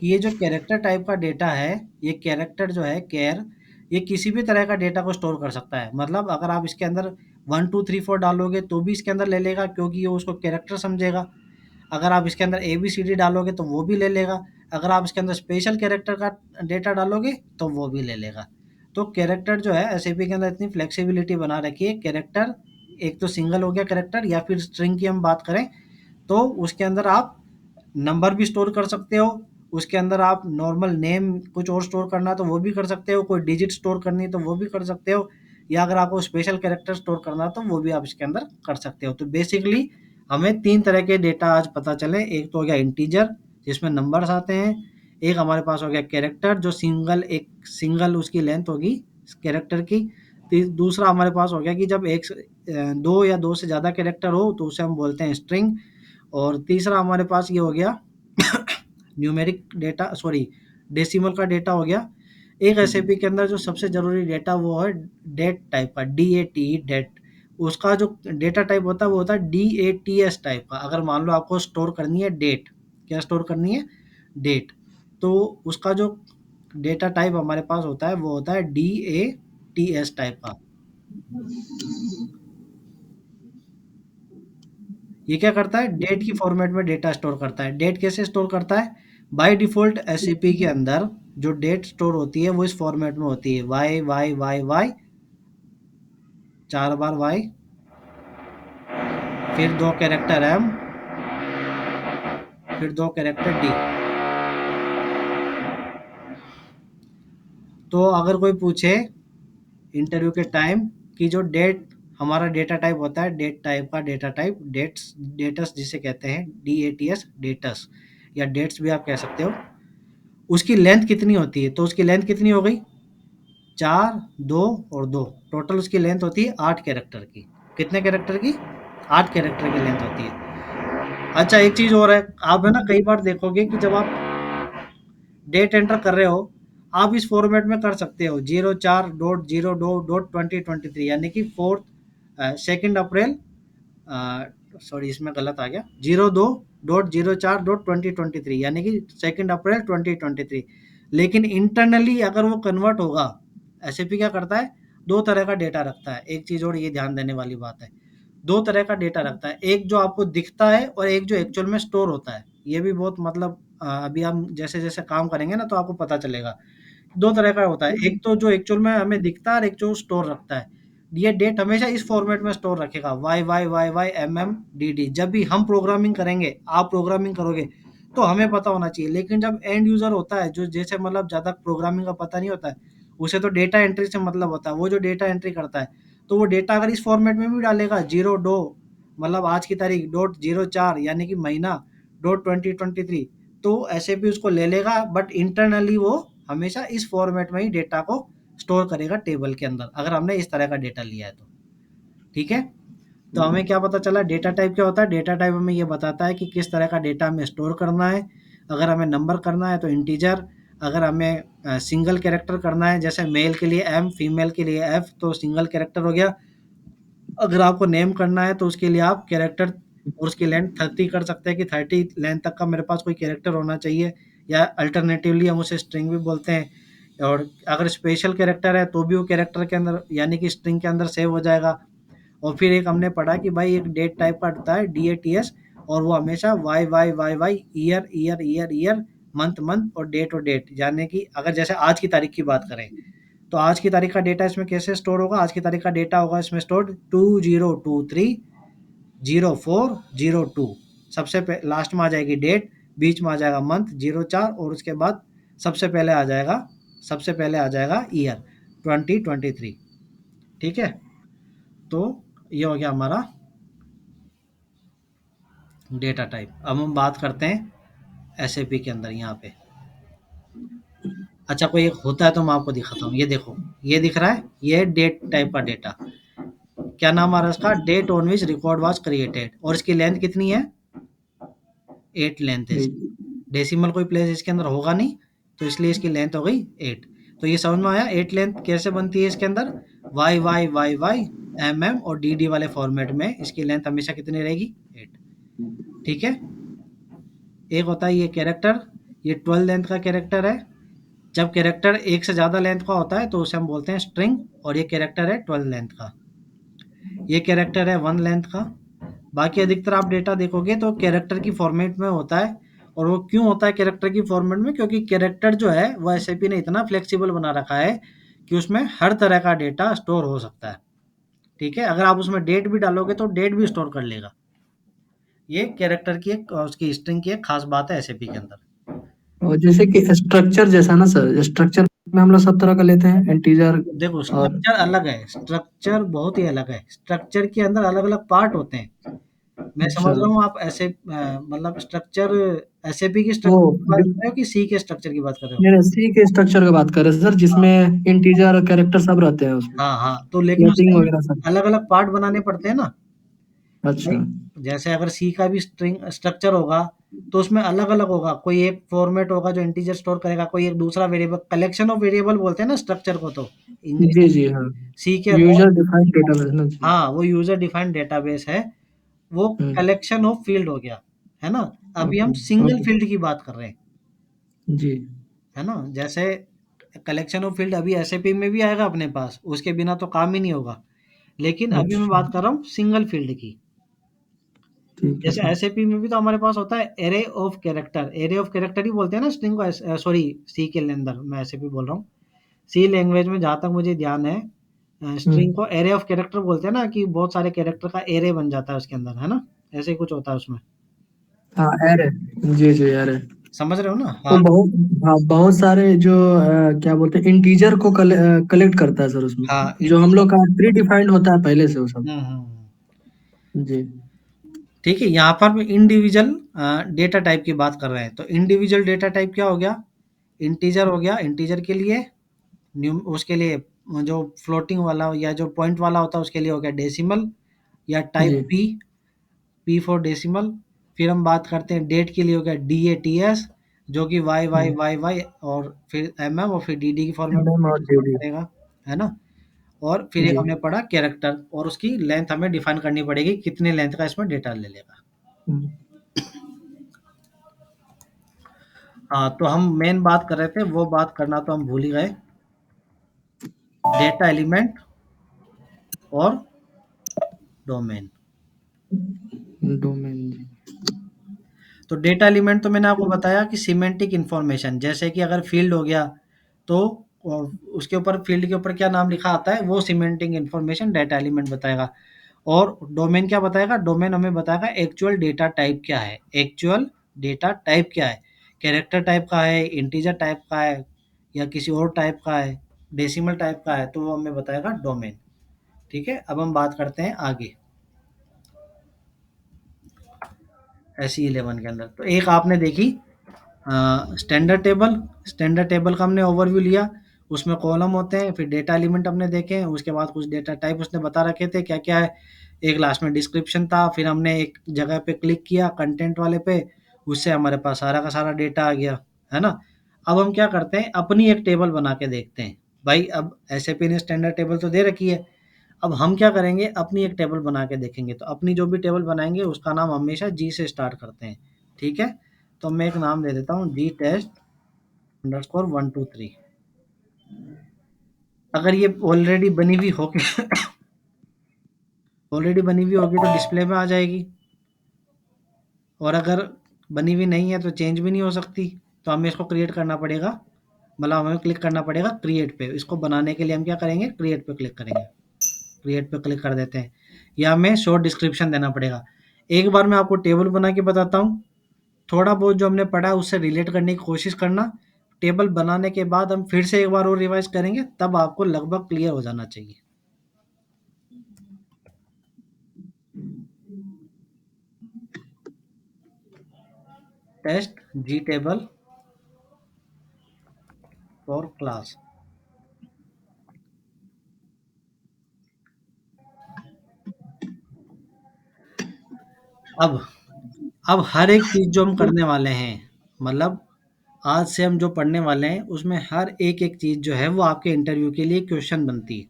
कि ये जो कैरेक्टर टाइप का डेटा है, ये कैरेक्टर जो है कैर, ये किसी भी तरह का डेटा को स्टोर कर सकता है। मतलब अगर आप इसके अंदर 1 2 3 4 डालोगे तो भी इसके अंदर ले लेगा, क्योंकि ये उसको कैरेक्टर समझेगा। अगर आप इसके अंदर ABCD डालोगे तो वो भी ले लेगा। अगर आप इसके अंदर स्पेशल कैरेक्टर का डेटा डालोगे तो वो भी ले लेगा। तो कैरेक्टर जो है एसएपी के अंदर इतनी फ्लेक्सिबिलिटी बना रखी है। कैरेक्टर एक तो सिंगल हो गया कैरेक्टर, या फिर स्ट्रिंग की हम बात करें तो उसके अंदर आप नंबर भी स्टोर कर सकते हो, उसके अंदर आप नॉर्मल नेम कुछ और स्टोर करना है तो वो भी कर सकते हो, कोई डिजिट स्टोर करनी है तो वो भी कर सकते हो, या अगर आपको स्पेशल कैरेक्टर स्टोर करना है तो वो भी आप इसके अंदर कर सकते हो। तो बेसिकली हमें 3 तरह के डेटा आज पता चले, एक तो हो गया इंटीजर जिसमें नंबर्स आते हैं, एक हमारे पास हो गया कैरेक्टर जो एक सिंगल उसकी लेंथ होगी कैरेक्टर की, दूसरा हमारे पास हो गया कि जब 2 या 2 से ज़्यादा कैरेक्टर हो तो उसे हम बोलते हैं स्ट्रिंग, और तीसरा हमारे पास ये हो गया न्यूमेरिक डेटा, सॉरी डेसिमल का डेटा हो गया। एक एसएपी के अंदर जो सबसे ज़रूरी डेटा वो है डेट टाइप का, DAT, डेट। उसका जो डेटा टाइप होता है वो होता है DATS टाइप का। अगर मान लो आपको स्टोर करनी है डेट, क्या स्टोर करनी है? डेट। तो उसका जो डेटा टाइप हमारे पास होता है वो होता है DATS टाइप का। ये क्या करता है? डेट की फॉर्मेट में डेटा स्टोर करता है। डेट कैसे स्टोर करता है? बाय डिफ़ॉल्ट एसएपी के अंदर जो डेट स्टोर होती है वो इस फॉर्मेट में होती है, वाई वाई वाई वाई, 4 बार वाई, फिर 2 कैरेक्टर एम, फिर 2 कैरेक्टर डी। तो अगर कोई पूछे इंटरव्यू के टाइम कि जो डेट हमारा डेटा टाइप होता है, डेट टाइप का डेटा टाइप डेट्स डेटस जिसे कहते हैं, DATS डेटस, या डेट्स भी आप कह सकते हो, उसकी लेंथ कितनी होती है? तो उसकी लेंथ कितनी हो गई? 4, 2 और 2, टोटल उसकी लेंथ होती है 8 कैरेक्टर की। कितने कैरेक्टर की? 8 कैरेक्टर की लेंथ होती है। अच्छा, एक चीज़ और है, आप है ना कई बार देखोगे कि जब आप डेट एंटर कर रहे हो, आप इस फॉर्मेट में कर सकते हो, 04.02.2023, यानी कि 2 अप्रैल, सॉरी इसमें गलत आ गया, 02.04.2023, यानी कि 2 अप्रैल 2023। लेकिन इंटरनली अगर वो कन्वर्ट होगा, एसएपी क्या करता है, दो तरह का डेटा रखता है। एक चीज़ और ये ध्यान देने वाली बात है, दो तरह का डेटा रखता है, एक जो आपको दिखता है और एक जो एक्चुअल में स्टोर होता है। ये भी बहुत मतलब अभी हम जैसे जैसे काम करेंगे ना तो आपको पता चलेगा। दो तरह का होता है, एक तो जो एक्चुअल में हमें दिखता है और एक जो स्टोर रखता है। ये डेट हमेशा इस फॉर्मेट में स्टोर रखेगा, Y Y Y Y M M D D. जब भी हम प्रोग्रामिंग करेंगे, आप प्रोग्रामिंग करोगे, तो हमें पता होना चाहिए। लेकिन जब एंड यूजर होता है, जो जैसे मतलब ज़्यादा प्रोग्रामिंग का पता नहीं होता है, उसे तो डेटा एंट्री से मतलब होता है। वो जो डेटा एंट्री करता है, तो वो डेटा अगर इस फॉर्मेट में भी डालेगा, 02 मतलब आज की तारीख, .04 यानी कि महीना, .2023, तो ऐसे भी उसको ले लेगा। बट इंटरनली वो हमेशा इस फॉर्मेट में ही डेटा को स्टोर करेगा टेबल के अंदर, अगर हमने इस तरह का डेटा लिया है तो। ठीक है, तो हमें क्या पता चला, डेटा टाइप क्या होता है? डेटा टाइप हमें ये बताता है कि किस तरह का डेटा हमें स्टोर करना है। अगर हमें नंबर करना है तो इंटीजर, अगर हमें सिंगल कैरेक्टर करना है, जैसे मेल के लिए एम, फीमेल के लिए एफ, तो सिंगल कैरेक्टर हो गया। अगर आपको नेम करना है तो उसके लिए आप कैरेक्टर और उसकी लेंथ 30 कर सकते हैं कि 30 लेंथ तक का मेरे पास कोई कैरेक्टर होना चाहिए, या अल्टरनेटिवली हम उसे स्ट्रिंग भी बोलते हैं। और अगर स्पेशल कैरेक्टर है तो भी वो कैरेक्टर के अंदर यानी कि स्ट्रिंग के अंदर सेव हो जाएगा। और फिर एक हमने पढ़ा कि भाई एक डेट टाइप का होता है, DATS, और वो हमेशा Y Y Y Y, year year year year, month month और डेट, यानी कि अगर जैसे आज की तारीख की बात करें, तो आज की तारीख का डेटा इसमें कैसे स्टोर होगा? आज की तारीख का डेटा होगा इसमें स्टोर्ड 2023/04/02। सबसे लास्ट में आ जाएगी डेट, बीच में आ जाएगा मंथ 04, और उसके बाद सबसे पहले आ जाएगा ईयर, 2023। ठीक है, तो ये हो गया हमारा डेटा टाइप। अब हम बात करते हैं एसएपी के अंदर यहाँ पे। अच्छा, कोई एक होता है तो मैं आपको दिखाता हूँ, ये देखो, ये दिख रहा है, ये डेट टाइप का डेटा। क्या नाम आ रहा है इसका? Date on which record was created, और इसकी लेंथ कितनी है? 8 लेंथ है इसकी। डेसिमल कोई प्लेस इसके अंदर होगा नहीं, तो इसलिए इसकी लेंथ हो गई 8। तो ये समझ में आया 8 लेंथ कैसे बनती है इसके अंदर? Y Y Y Y, M M और डी डी वाले फॉर्मेट में इसकी लेंथ हमेशा कितनी रहेगी? 8। ठीक है, एक होता है ये कैरेक्टर, ये 12 लेंथ का कैरेक्टर है। जब कैरेक्टर एक से ज़्यादा लेंथ का होता है तो उसे हम बोलते हैं स्ट्रिंग, और ये कैरेक्टर है 12 लेंथ का। ये कैरेक्टर है 1 लेंथ का। बाकी अधिकतर आप डेटा देखोगे तो कैरेक्टर की फॉर्मेट में होता है। और वो क्यों होता है कैरेक्टर की फॉर्मेट में? क्योंकि कैरेक्टर जो है वो एसएपी ने इतना फ्लेक्सिबल बना रखा है कि उसमें हर तरह का डेटा स्टोर हो सकता है। ठीक है, अगर आप उसमें डेट भी डालोगे तो डेट भी स्टोर कर लेगा। ये कैरेक्टर की एक उसकी स्ट्रिंग की एक खास बात है एसएपी के अंदर। और जैसे कि स्ट्रक्चर जैसा ना सर, स्ट्रक्चर में हम लोग सब तरह का लेते हैं, इंटीजर देखो, और स्ट्रक्चर अलग है, स्ट्रक्चर बहुत ही अलग है। स्ट्रक्चर के अंदर अलग अलग पार्ट होते हैं। मैं अच्छा समझ रहा हूँ आप ऐसे मतलब स्ट्रक्चर, एसएपी की वो स्ट्रक्चर की बात कर रहे हो कि सी के स्ट्रक्चर की बात कर रहे हो? मेरे सी के स्ट्रक्चर का बात कर रहे हैं सर, हाँ जिसमें इंटीजर और कैरेक्टर सब रहते हैं उसमें, हाँ हाँ, तो लेकिन फ्लोटिंग उसके वगैरह सब। अलग अलग पार्ट बनाने पड़ते हैं ना अच्छा भाई। जैसे अगर सी का भी स्ट्रिंग स्ट्रक्चर होगा, तो उसमें अलग अलग होगा। कोई एक फॉर्मेट होगा जो इंटीजर स्टोर करेगा, कोई एक दूसरा वेरिएबल, कलेक्शन ऑफ वेरिएबल बोलते हैं ना स्ट्रक्चर को तो इंग्लिश जी में। जी हाँ, सी के यूजर अंदर, डिफाइंड डेटाबेस ना जी। हाँ, वो यूजर डिफाइंड डेटाबेस है। वो हम्म। कलेक्शन ऑफ फील्ड हो गया, है ना। अभी हम ओके सिंगल ओके फील्ड की बात कर रहे हैं, जी। है ना। जैसे कलेक्शन ऑफ फील्ड अभी एसएपी में भी आएगा अपने पास, उसके बिना तो काम ही नहीं होगा। लेकिन अभी मैं अच्छा बात कर रहा हूँ सिंगल फील्ड की। ठीक है जैसे सर। एसएपी में भी तो हमारे पास होता है array of character, array of character ही बोलते हैं ना स्ट्रिंग को, सॉरी सी के अंदर मैं एसएपी बोल रहा हूँ। सी लैंग्वेज में जहाँ तक मुझे ध्यान है स्ट्रिंग को एरे ऑफ कैरेक्टर बोलते हैं ना, कि बहुत सारे कैरेक्टर का एरे बन जाता है उसके अंदर, है ना? ऐसे ही कुछ होता है उसमें। हाँ एरे, जी जी एरे। समझ रहे हो ना? तो हाँ, बहुत, हाँ बहुत सारे जो क्या बोलते हैं इंटीजर को कलेक्ट करता है सर उसमें, हाँ, जो हम इंटीजर। लोग का प्री डिफाइंड होता है पहले से वो सब। हुँ। जी। ठीक है, यहाँ पर मैं इंडिविजुअल डेटा टाइप की बात कर रहे हैं। तो इंडिविजुअल डेटा टाइप क्या हो गया? इंटीजर हो गया, इंटीजर के लिए उसके लिए जो फ्लोटिंग वाला या जो पॉइंट वाला होता है उसके लिए हो गया डेसिमल या type G. P, P for decimal. फिर हम बात करते हैं डेट के लिए हो गया DATS, जो कि वाई वाई हम्म, वाई वाई और फिर और फिर DD की फॉर्मेट MM में और डिस्प्ले JD। करेगा, है ना? और फिर एक जी। हमने पढ़ा कैरेक्टर, और उसकी लेंथ हमें डिफाइन करनी पड़ेगी, कितने लेंथ का इसमें डेटा ले लेगा। हम्म, हाँ, तो हम मेन बात कर रहे थे, वो बात करना तो हम भूल ही गए, डेटा एलिमेंट और डोमेन। डोमेन जी। तो डेटा एलिमेंट तो मैंने आपको बताया कि सिमेंटिक इंफॉर्मेशन, जैसे कि अगर फील्ड हो गया तो उसके ऊपर फील्ड के ऊपर क्या नाम लिखा आता है वो सिमेंटिक इंफॉर्मेशन डेटा एलिमेंट बताएगा। और डोमेन क्या बताएगा? डोमेन हमें बताएगा एक्चुअल डेटा टाइप क्या है, एक्चुअल डेटा टाइप क्या है, कैरेक्टर टाइप का है, इंटीजर टाइप का है, या किसी और टाइप का है, डेसिमल टाइप का है, तो वो हमें बताएगा डोमेन। ठीक है, अब हम बात करते हैं आगे SE11 के अंदर। तो एक आपने देखी स्टैंडर्ड टेबल, स्टैंडर्ड टेबल का हमने ओवरव्यू लिया, उसमें कॉलम होते हैं, फिर डेटा एलिमेंट हमने देखे, उसके बाद कुछ डेटा टाइप उसने बता रखे थे क्या क्या है, एक लास्ट में डिस्क्रिप्शन था, फिर हमने एक जगह पे क्लिक किया कंटेंट वाले पे, उससे हमारे पास सारा का सारा डेटा आ गया, है ना? अब हम क्या करते हैं, अपनी एक टेबल बना के देखते हैं। भाई अब एसएपी ने स्टैंडर्ड टेबल तो दे रखी है, अब हम क्या करेंगे, अपनी एक टेबल बना के देखेंगे। तो अपनी जो भी टेबल बनाएंगे उसका नाम हमेशा जी से स्टार्ट करते हैं। ठीक है, तो मैं एक नाम दे देता हूँ, जी टेस्ट अंडरस्कोर 123। अगर ये ऑलरेडी बनी हुई होगी तो डिस्प्ले में आ जाएगी, और अगर बनी हुई नहीं है तो चेंज भी नहीं हो सकती। तो हमें इसको क्रिएट करना पड़ेगा, मतलब हमें क्लिक करना पड़ेगा क्रिएट पे। इसको बनाने के लिए हम क्या करेंगे, क्रिएट पे क्लिक करेंगे, क्रिएट पे क्लिक कर देते हैं, या हमें शॉर्ट डिस्क्रिप्शन देना पड़ेगा। एक बार मैं आपको टेबल बना के बताता हूँ, थोड़ा बहुत जो हमने पढ़ा है उससे रिलेट करने की कोशिश करना। टेबल बनाने के बाद हम फिर से एक बार और रिवाइज करेंगे, तब आपको लगभग क्लियर हो जाना चाहिए। Test G table for class. अब अब हर एक चीज़ जो हम करने वाले हैं, मतलब आज से हम जो पढ़ने वाले हैं उसमें हर एक एक चीज़ जो है वो आपके इंटरव्यू के लिए क्वेश्चन बनती है।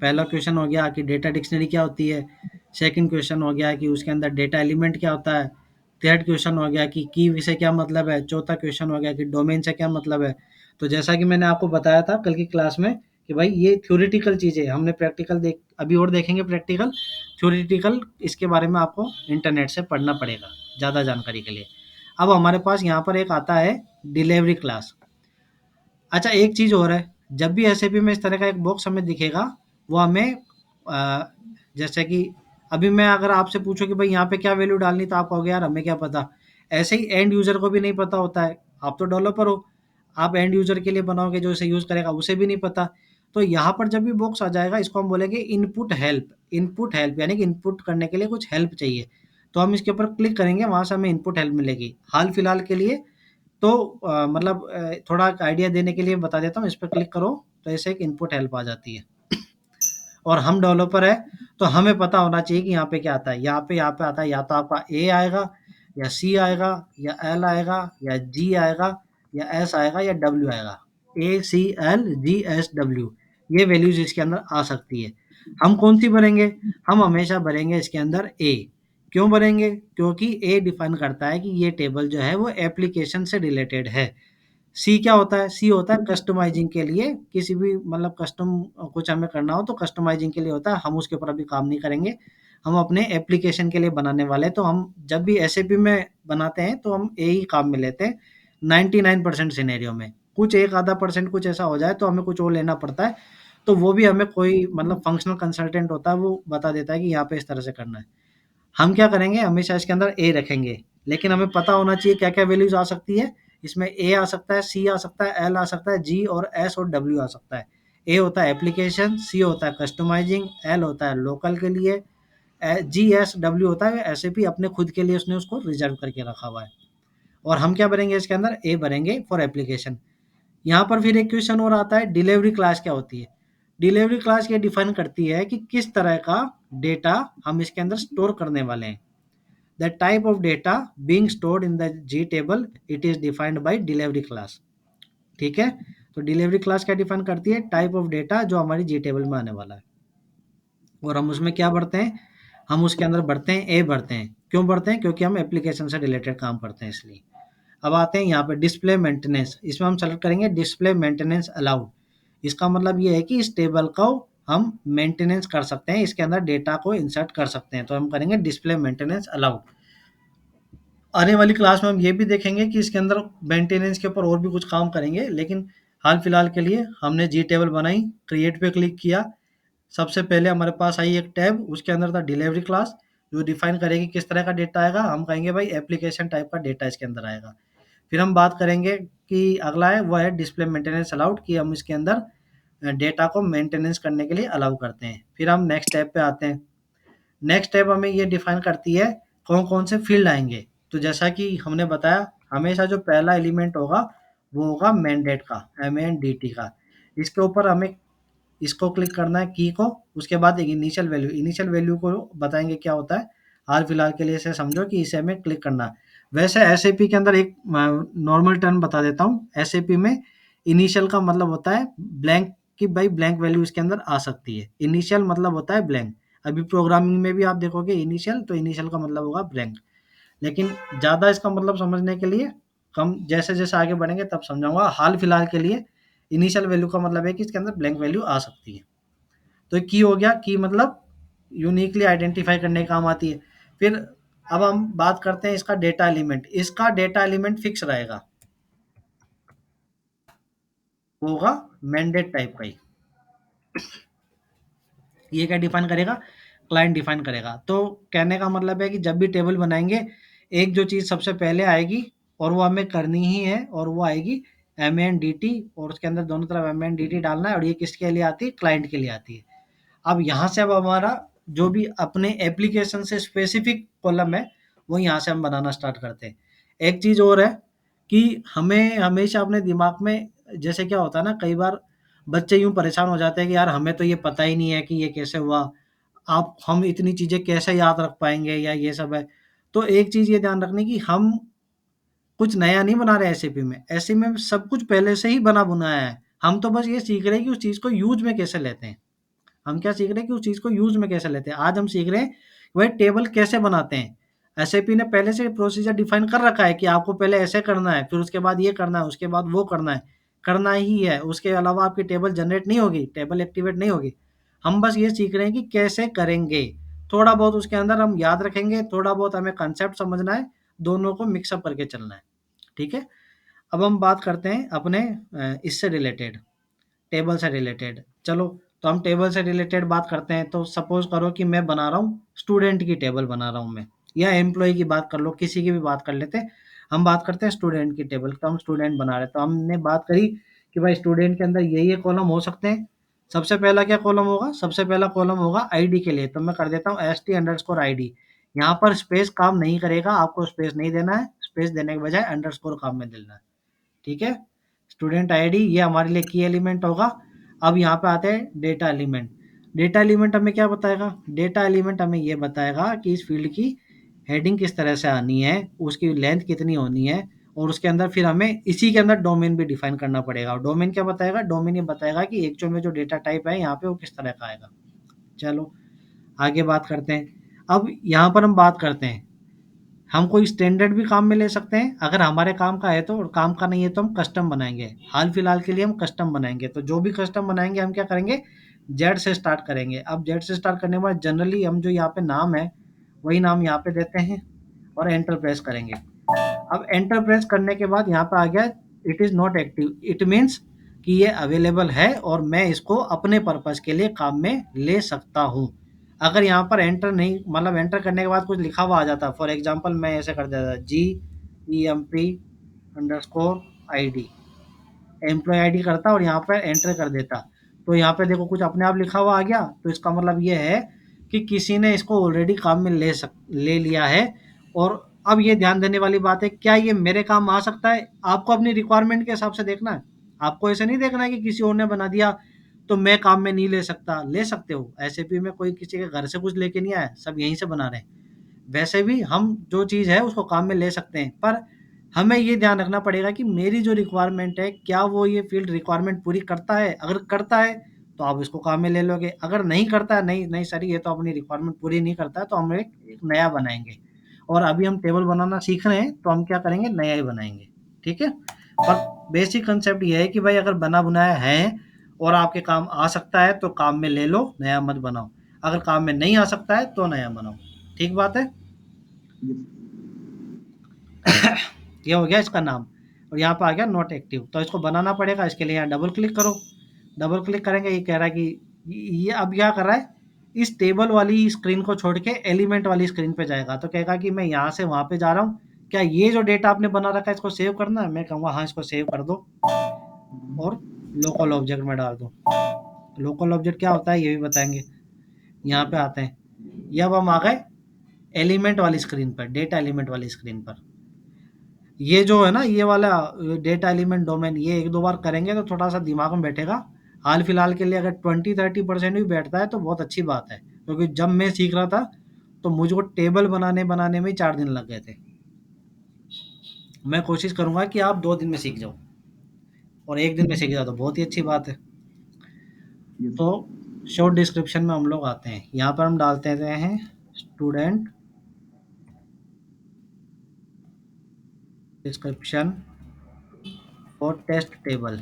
पहला क्वेश्चन हो गया कि डेटा डिक्शनरी क्या होती है, सेकंड क्वेश्चन हो गया कि उसके अंदर डेटा एलिमेंट क्या होता है, थर्ड क्वेश्चन हो गया कि की से क्या मतलब है, चौथा क्वेश्चन हो गया कि डोमेन से क्या मतलब है। तो जैसा कि मैंने आपको बताया था कल की क्लास में कि भाई ये थ्योरेटिकल चीज़ें, हमने प्रैक्टिकल देख अभी और देखेंगे प्रैक्टिकल, थ्योरेटिकल इसके बारे में आपको इंटरनेट से पढ़ना पड़ेगा ज़्यादा जानकारी के लिए। अब हमारे पास यहाँ पर एक आता है डिलीवरी क्लास। अच्छा, एक चीज़ और है, जब भी एसएपी में इस तरह का एक बॉक्स हमें दिखेगा, वो हमें जैसे कि अभी मैं अगर आपसे पूछूं कि भाई यहाँ पे क्या वैल्यू डालनी, तो आप कहोगे यार हमें क्या पता। ऐसे ही एंड यूज़र को भी नहीं पता होता है, आप तो डेवलपर हो, आप एंड यूज़र के लिए बनाओगे, जो इसे यूज़ करेगा उसे भी नहीं पता। तो यहाँ पर जब भी बॉक्स आ जाएगा, इसको हम बोलेंगे इनपुट हेल्प। इनपुट हेल्प यानी कि इनपुट करने के लिए कुछ हेल्प चाहिए, तो हम इसके ऊपर क्लिक करेंगे, वहाँ से हमें इनपुट हेल्प मिलेगी। हाल फिलहाल के लिए तो मतलब थोड़ा आइडिया देने के लिए बता देता हूँ, इस पर क्लिक करो तो ऐसे एक इनपुट हेल्प आ जाती है। और हम डेवलपर है तो हमें पता होना चाहिए कि यहाँ पे क्या आता है। यहाँ पे आता है, या तो आपका ए आएगा, या सी आएगा, या एल आएगा, या जी आएगा, या एस आएगा, या डब्ल्यू आएगा। ACLGSW, ये वैल्यूज इसके अंदर आ सकती है। हम कौन सी भरेंगे? हम हमेशा भरेंगे इसके अंदर ए। क्यों भरेंगे? क्योंकि ए डिफाइन करता है कि ये टेबल जो है वो एप्लीकेशन से रिलेटेड है। सी क्या होता है? सी होता है कस्टमाइजिंग के लिए, किसी भी मतलब कस्टम कुछ हमें करना हो तो कस्टमाइजिंग के लिए होता है, हम उसके ऊपर अभी काम नहीं करेंगे। हम अपने एप्लीकेशन के लिए बनाने वाले हैं, तो हम जब भी एसएपी में बनाते हैं तो हम यही काम में लेते हैं 99% सिनेरियो में। कुछ एक आधा परसेंट कुछ ऐसा हो जाए तो हमें कुछ और लेना पड़ता है, तो वो भी हमें कोई मतलब फंक्शनल कंसल्टेंट होता है, वो बता देता है कि यहाँ पे इस तरह से करना है। हम क्या करेंगे, हमेशा इसके अंदर ए रखेंगे, लेकिन हमें पता होना चाहिए क्या क्या वैल्यूज आ सकती है। इसमें ए आ सकता है, सी आ सकता है, एल आ सकता है, जी और एस और डब्ल्यू आ सकता है। ए होता है एप्लीकेशन, सी होता है कस्टमाइजिंग, एल होता है लोकल के लिए, जी एस डब्ल्यू होता है एसएपी अपने खुद के लिए उसने उसको रिजर्व करके रखा हुआ है। और हम क्या भरेंगे इसके अंदर, ए भरेंगे फॉर एप्लीकेशन। यहाँ पर फिर एक क्वेश्चन और आता है, डिलीवरी क्लास क्या होती है। डिलीवरी क्लास ये डिफाइन करती है कि किस तरह का डेटा हम इसके अंदर स्टोर करने वाले हैं। The type of data being stored in the G table it is defined by delivery class. ठीक है, तो डिलीवरी क्लास क्या डिफाइन करती है, टाइप ऑफ डेटा जो हमारी जी टेबल में आने वाला है। और हम उसमें क्या भरते हैं, हम उसके अंदर भरते हैं ए भरते हैं। क्यों भरते हैं, क्योंकि हम एप्लीकेशन से रिलेटेड काम करते हैं इसलिए। अब आते हैं यहाँ पे डिस्प्ले मेंटेनेंस, इसमें हम सेलेक्ट करेंगे डिस्प्ले मेंटेनेंस अलाउड। इसका मतलब ये है कि इस टेबल को हम मेंटेनेंस कर सकते हैं, इसके अंदर डेटा को इंसर्ट कर सकते हैं, तो हम करेंगे डिस्प्ले मेंटेनेंस अलाउड। आने वाली क्लास में हम ये भी देखेंगे कि इसके अंदर मेंटेनेंस के ऊपर और भी कुछ काम करेंगे, लेकिन हाल फिलहाल के लिए हमने जी टेबल बनाई, क्रिएट पे क्लिक किया। सबसे पहले हमारे पास आई एक टैब, उसके अंदर था डिलीवरी क्लास, जो डिफाइन करेगी किस तरह का डेटा आएगा। हम कहेंगे भाई एप्लीकेशन टाइप का डेटा इसके अंदर आएगा। फिर हम बात करेंगे कि अगला है वो है डिस्प्ले मेंटेनेंस अलाउड, कि हम इसके अंदर डेटा को मेंटेनेंस करने के लिए अलाउ करते हैं। फिर हम नेक्स्ट स्टेप पे आते हैं। नेक्स्ट स्टेप हमें ये डिफाइन करती है कौन कौन से फील्ड आएंगे। तो जैसा कि हमने बताया, हमेशा जो पहला एलिमेंट होगा वो होगा मैंडेट का, MANDT का। इसके ऊपर हमें इसको क्लिक करना है की को, उसके बाद एक इनिशियल वैल्यू, इनिशियल वैल्यू को बताएंगे क्या होता है। हाल फिलहाल के लिए इसे समझो कि इसे हमें क्लिक करना है। वैसे एसएपी के अंदर एक नॉर्मल टर्म बता देता हूँ। एसएपी में इनिशियल का मतलब होता है ब्लैंक, कि भाई ब्लैंक वैल्यू इसके अंदर आ सकती है। इनिशियल मतलब होता है ब्लैंक। अभी प्रोग्रामिंग में भी आप देखोगे इनिशियल, तो इनिशियल का मतलब होगा ब्लैंक। लेकिन ज़्यादा इसका मतलब समझने के लिए कम, जैसे जैसे आगे बढ़ेंगे तब समझाऊंगा। हाल फिलहाल के लिए इनिशियल वैल्यू का मतलब है कि इसके अंदर ब्लैंक वैल्यू आ सकती है। तो की हो गया, की मतलब यूनिकली आइडेंटिफाई करने का काम आती है। फिर अब हम बात करते हैं इसका डेटा एलिमेंट। इसका डेटा एलिमेंट फिक्स रहेगा, वो होगा मैंडेट टाइप का ही। ये क्या डिफाइन करेगा, क्लाइंट डिफाइन करेगा। तो कहने का मतलब है कि जब भी टेबल बनाएंगे, एक जो चीज़ सबसे पहले आएगी और वो हमें करनी ही है, और वो आएगी MANDT, और उसके अंदर दोनों तरफ MANDT डालना है। और ये किसके लिए आती है, क्लाइंट के लिए आती है। अब यहाँ से अब हमारा जो भी अपने एप्लीकेशन से स्पेसिफिक कॉलम है, वो यहाँ से हम बनाना स्टार्ट करते हैं। एक चीज़ और है कि हमें हमेशा अपने दिमाग में, जैसे क्या होता है ना, कई बार बच्चे यूँ परेशान हो जाते हैं कि यार हमें तो ये पता ही नहीं है कि ये कैसे हुआ, आप हम इतनी चीज़ें कैसे याद रख पाएँगे, या ये सब है। तो एक चीज़ ये ध्यान रखनी कि हम कुछ नया नहीं बना रहे एसएपी में। एसएपी में सब कुछ पहले से ही बना बनाया है। हम तो बस ये सीख रहे हैं कि उस चीज़ को यूज़ में कैसे लेते हैं। हम क्या सीख रहे हैं कि उस चीज़ को यूज़ में कैसे लेते हैं। आज हम सीख रहे हैं कि भाई टेबल कैसे बनाते हैं। एसएपी ने पहले से प्रोसीजर डिफाइन कर रखा है कि आपको पहले ऐसे करना है, फिर उसके बाद ये करना है, उसके बाद वो करना है। करना ही है, उसके अलावा आपकी टेबल जनरेट नहीं होगी, टेबल एक्टिवेट नहीं होगी। हम बस ये सीख रहे हैं कि कैसे करेंगे। थोड़ा बहुत उसके अंदर हम याद रखेंगे, थोड़ा बहुत हमें कांसेप्ट समझना है, दोनों को मिक्सअप करके चलना है। ठीक है? अब हम बात करते हैं अपने इससे रिलेटेड, टेबल से रिलेटेड। चलो, तो हम टेबल से रिलेटेड बात करते हैं। तो सपोज करो कि मैं बना रहा हूँ स्टूडेंट की टेबल बना रहा हूँ मैं, या एम्प्लॉय की बात कर लो, किसी की भी बात कर लेते हैं। हम बात करते हैं स्टूडेंट की टेबल, तो हम स्टूडेंट बना रहे हैं। तो हमने बात करी कि भाई स्टूडेंट के अंदर ये कॉलम हो सकते हैं। सबसे पहला क्या कॉलम होगा, सबसे पहला कॉलम होगा आईडी के लिए। तो मैं कर देता हूँ ST_ID। यहाँ पर स्पेस काम नहीं करेगा, आपको स्पेस नहीं देना है, स्पेस देने के बजाय अंडरस्कोर काम में देना है। ठीक है? स्टूडेंट आईडी ये हमारे लिए की एलिमेंट होगा। अब यहाँ पे आते हैं डेटा एलिमेंट। डेटा एलिमेंट हमें क्या बताएगा, डेटा एलिमेंट हमें ये बताएगा कि इस फील्ड की हेडिंग किस तरह से आनी है, उसकी लेंथ कितनी होनी है, और उसके अंदर फिर हमें इसी के अंदर डोमेन भी डिफाइन करना पड़ेगा। और डोमेन क्या बताएगा, डोमेन ये बताएगा कि एक्चुअल में जो डेटा टाइप है यहाँ पे वो किस तरह का आएगा। चलो आगे बात करते हैं। अब यहाँ पर हम बात करते हैं, हम कोई स्टैंडर्ड भी काम में ले सकते हैं, अगर हमारे काम का है तो, और काम का नहीं है तो हम कस्टम बनाएँगे। हाल फिलहाल के लिए हम कस्टम बनाएँगे। तो जो भी कस्टम बनाएँगे हम क्या करेंगे, जेड से स्टार्ट करेंगे। अब जेड से स्टार्ट करने के बाद जनरली हम जो यहाँ पे नाम है वही नाम यहाँ पे देते हैं और एंटर प्रेस करेंगे। अब एंटर प्रेस करने के बाद यहाँ पे आ गया it is not active, it means कि ये अवेलेबल है और मैं इसको अपने पर्पज़ के लिए काम में ले सकता हूँ। अगर यहाँ पर एंटर नहीं, मतलब एंटर करने के बाद कुछ लिखा हुआ आ जाता, फॉर एग्जांपल मैं ऐसे कर देता GEMP_ID, एम्प्लॉय आईडी करता और यहाँ पर एंटर कर देता, तो यहाँ पे देखो कुछ अपने आप लिखा हुआ आ गया। तो इसका मतलब ये है कि किसी ने इसको ऑलरेडी काम में ले लिया है। और अब ये ध्यान देने वाली बात है, क्या ये मेरे काम आ सकता है? आपको अपनी रिक्वायरमेंट के हिसाब से देखना है। आपको ऐसे नहीं देखना है कि किसी और ने बना दिया तो मैं काम में नहीं ले सकता। ले सकते हो, एसएपी में कोई किसी के घर से कुछ लेके नहीं आया, सब यहीं से बना रहे हैं। वैसे भी हम जो चीज़ है उसको काम में ले सकते हैं, पर हमें ये ध्यान रखना पड़ेगा कि मेरी जो रिक्वायरमेंट है क्या वो ये फील्ड रिक्वायरमेंट पूरी करता है। अगर करता है तो आप इसको काम में ले लोगे, अगर नहीं करता है, नहीं नहीं सर ये तो अपनी रिक्वायरमेंट पूरी नहीं करता है, तो हम एक नया बनाएंगे। और अभी हम टेबल बनाना सीख रहे हैं तो हम क्या करेंगे, नया ही बनाएंगे। ठीक है, पर बेसिक कंसेप्ट ये है कि भाई अगर बना बनाया है और आपके काम आ सकता है तो काम में ले लो, नया मत बनाओ। अगर काम में नहीं आ सकता है तो नया बनाओ। ठीक बात है। ये हो गया इसका नाम। और यहाँ पे आ गया नॉट एक्टिव, तो इसको बनाना पड़ेगा। इसके लिए यहाँ डबल क्लिक करो। डबल क्लिक करेंगे, ये कह रहा है कि ये अब क्या कर रहा है, इस टेबल वाली स्क्रीन को छोड़ के एलिमेंट वाली स्क्रीन पे जाएगा। तो कहेगा कि मैं यहाँ से वहाँ पे जा रहा हूँ, क्या ये जो डेटा आपने बना रखा है इसको सेव करना है? मैं कहूँगा हाँ इसको सेव कर दो और लोकल ऑब्जेक्ट में डाल दो। लोकल ऑब्जेक्ट क्या होता है ये भी बताएंगे। यहाँ पे आते हैं, ये अब हम आ गए एलिमेंट वाली स्क्रीन पर, डेटा एलिमेंट वाली स्क्रीन पर। ये जो है ना, ये वाला डेटा एलिमेंट डोमेन, ये एक दो बार करेंगे तो थोड़ा सा दिमाग में बैठेगा। हाल फिलहाल के लिए अगर 20-30% भी बैठता है तो बहुत अच्छी बात है, क्योंकि जब मैं सीख रहा था तो मुझको टेबल बनाने बनाने में 4 दिन लग गए थे। मैं कोशिश करूंगा कि आप 2 दिन में सीख जाओ, और 1 दिन में सीख जाओ तो बहुत ही अच्छी बात है। तो शॉर्ट डिस्क्रिप्शन में हम लोग आते हैं, यहाँ पर हम डालते हैं स्टूडेंट डिस्क्रिप्शन और टेस्ट टेबल।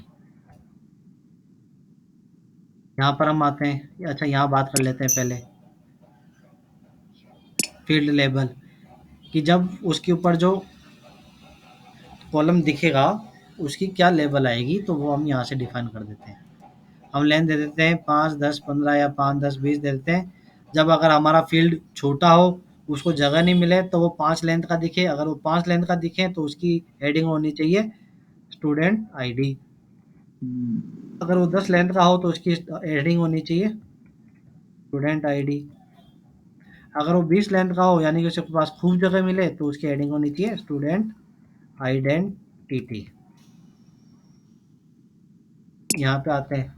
यहाँ पर हम आते हैं, अच्छा यहाँ बात कर लेते हैं पहले फील्ड लेबल, कि जब उसके ऊपर जो कॉलम दिखेगा उसकी क्या लेवल आएगी, तो वो हम यहाँ से डिफाइन कर देते हैं। हम लेंथ दे देते हैं 5, 10, 15 या 5, 10, 20 दे देते हैं। जब अगर हमारा फील्ड छोटा हो, उसको जगह नहीं मिले, तो वो 5 लेंथ का दिखे। अगर वो 5 लेंथ का दिखे तो उसकी हेडिंग होनी चाहिए स्टूडेंट आईडी। अगर वो 10 लेंथ का हो तो उसकी हेडिंग होनी चाहिए स्टूडेंट आईडी। अगर वो 20 लेंथ का हो, यानी कि उसके पास खूब जगह मिले, तो उसकी हेडिंग होनी चाहिए स्टूडेंट आइडेंटिटी। यहाँ पे आते हैं,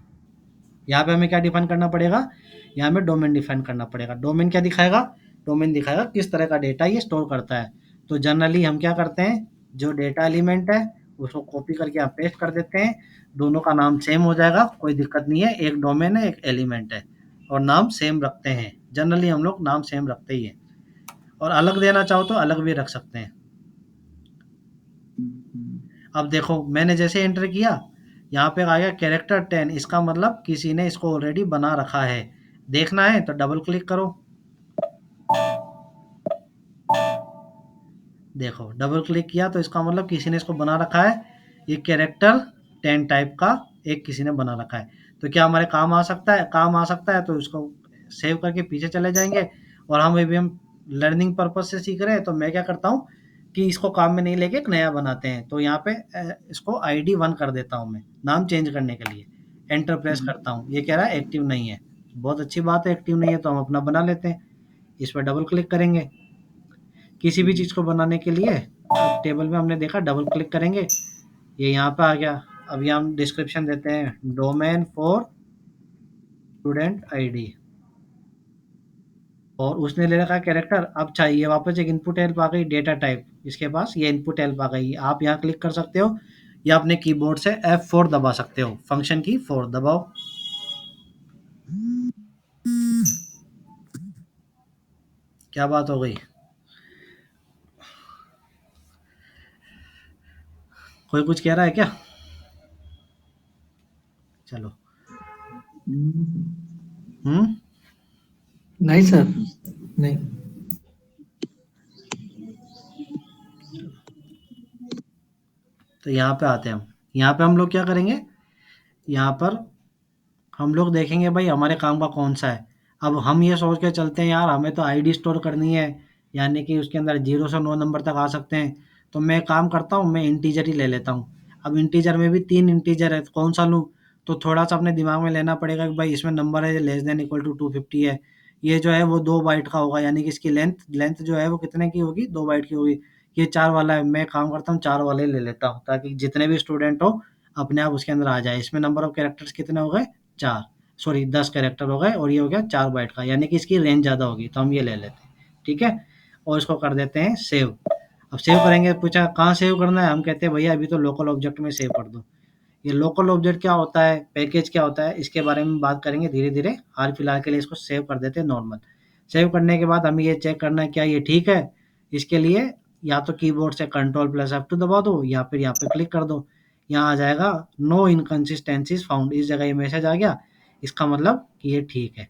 यहाँ पे हमें क्या डिफाइन करना पड़ेगा, यहाँ में डोमेन डिफाइन करना पड़ेगा। डोमेन क्या दिखाएगा, डोमेन दिखाएगा किस तरह का डेटा ये स्टोर करता है। तो जनरली हम क्या करते हैं, जो डेटा एलिमेंट है उसको कॉपी करके यहाँ पेस्ट कर देते हैं। दोनों का नाम सेम हो जाएगा, कोई दिक्कत नहीं है। एक डोमेन है, एक एलिमेंट है, और नाम सेम रखते हैं। जनरली हम लोग नाम सेम रखते ही हैं, और अलग देना चाहो तो अलग भी रख सकते हैं। अब देखो मैंने जैसे एंटर किया, यहाँ पे आ गया कैरेक्टर 10, इसका मतलब किसी ने इसको ऑलरेडी बना रखा है। देखना है तो डबल क्लिक करो, देखो डबल क्लिक किया तो इसका मतलब किसी ने इसको बना रखा है। ये कैरेक्टर 10 टाइप का एक किसी ने बना रखा है। तो क्या हमारे काम आ सकता है? काम आ सकता है, तो इसको सेव करके पीछे चले जाएंगे। और हम लर्निंग पर्पज से सीख रहे हैं, तो मैं क्या करता हूँ कि इसको काम में नहीं लेके एक नया बनाते हैं। तो यहाँ पे इसको ID 1 कर देता हूँ मैं, नाम चेंज करने के लिए। एंटर प्रेस करता हूँ, ये कह रहा है एक्टिव नहीं है। बहुत अच्छी बात है, एक्टिव नहीं है तो हम अपना बना लेते हैं। इस पर डबल क्लिक करेंगे किसी भी चीज़ को बनाने के लिए। अब टेबल में हमने देखा, डबल क्लिक करेंगे, ये यहाँ पे आ गया। अब यहाँ हम डिस्क्रिप्शन देते हैं डोमेन फॉर स्टूडेंट आईडी, और उसने ले रखा है कैरेक्टर। अब चाहिए वापस एक इनपुट हेल्प आ गई, डेटा टाइप इसके पास, ये इनपुट हेल्प आ गई। आप यहाँ क्लिक कर सकते हो या अपने कीबोर्ड से F4 दबा सकते हो, फंक्शन की 4 दबाओ। क्या बात हो गई, कोई कुछ कह रहा है क्या? चलो नहीं सर। नहीं। तो यहाँ पे आते हैं हम। यहाँ पे हम लोग क्या करेंगे, यहाँ पर हम लोग देखेंगे भाई हमारे काम का कौन सा है। अब हम ये सोच के चलते हैं यार हमें तो आईडी स्टोर करनी है, यानी कि उसके अंदर 0 से 9 नंबर तक आ सकते हैं। तो मैं काम करता हूँ, मैं इंटीजर ही ले लेता हूँ। अब इंटीजर में भी 3 इंटीजर है, तो कौन सा लूँ? तो थोड़ा-सा अपने दिमाग में लेना पड़ेगा कि भाई इसमें नंबर है लेस दैन इक्वल टू 250 है। ये जो है वो 2 बाइट का होगा, यानी कि इसकी लेंथ लेंथ जो है वो कितने की होगी? 2 बाइट की होगी। ये 4 वाला है, मैं काम करता हूँ 4 वाले ले लेता हूँ, ताकि जितने भी स्टूडेंट हो अपने आप उसके अंदर आ जाए। इसमें नंबर ऑफ कैरेक्टर्स कितने हो गए? 4, सॉरी 10 कैरेक्टर हो गए, और ये हो गया 4 बाइट का, यानी कि इसकी रेंज ज़्यादा होगी, तो हम ये ले लेते हैं। ठीक है? और इसको कर देते हैं सेव। अब सेव करेंगे, पूछा कहाँ सेव करना है, हम कहते हैं भैया अभी तो लोकल ऑब्जेक्ट में सेव कर दो। ये लोकल ऑब्जेक्ट क्या होता है, पैकेज क्या होता है, इसके बारे में बात करेंगे धीरे धीरे। हाल फिलहाल के लिए इसको सेव कर देते हैं नॉर्मल। सेव करने के बाद हमें ये चेक करना है क्या ये ठीक है। इसके लिए या तो कीबोर्ड से Ctrl+F2 दबा दो, या फिर यहाँ पे क्लिक कर दो। यहाँ आ जाएगा नो इनकंसिस्टेंसीज फाउंड, इस जगह ये मैसेज आ गया, इसका मतलब कि ये ठीक है।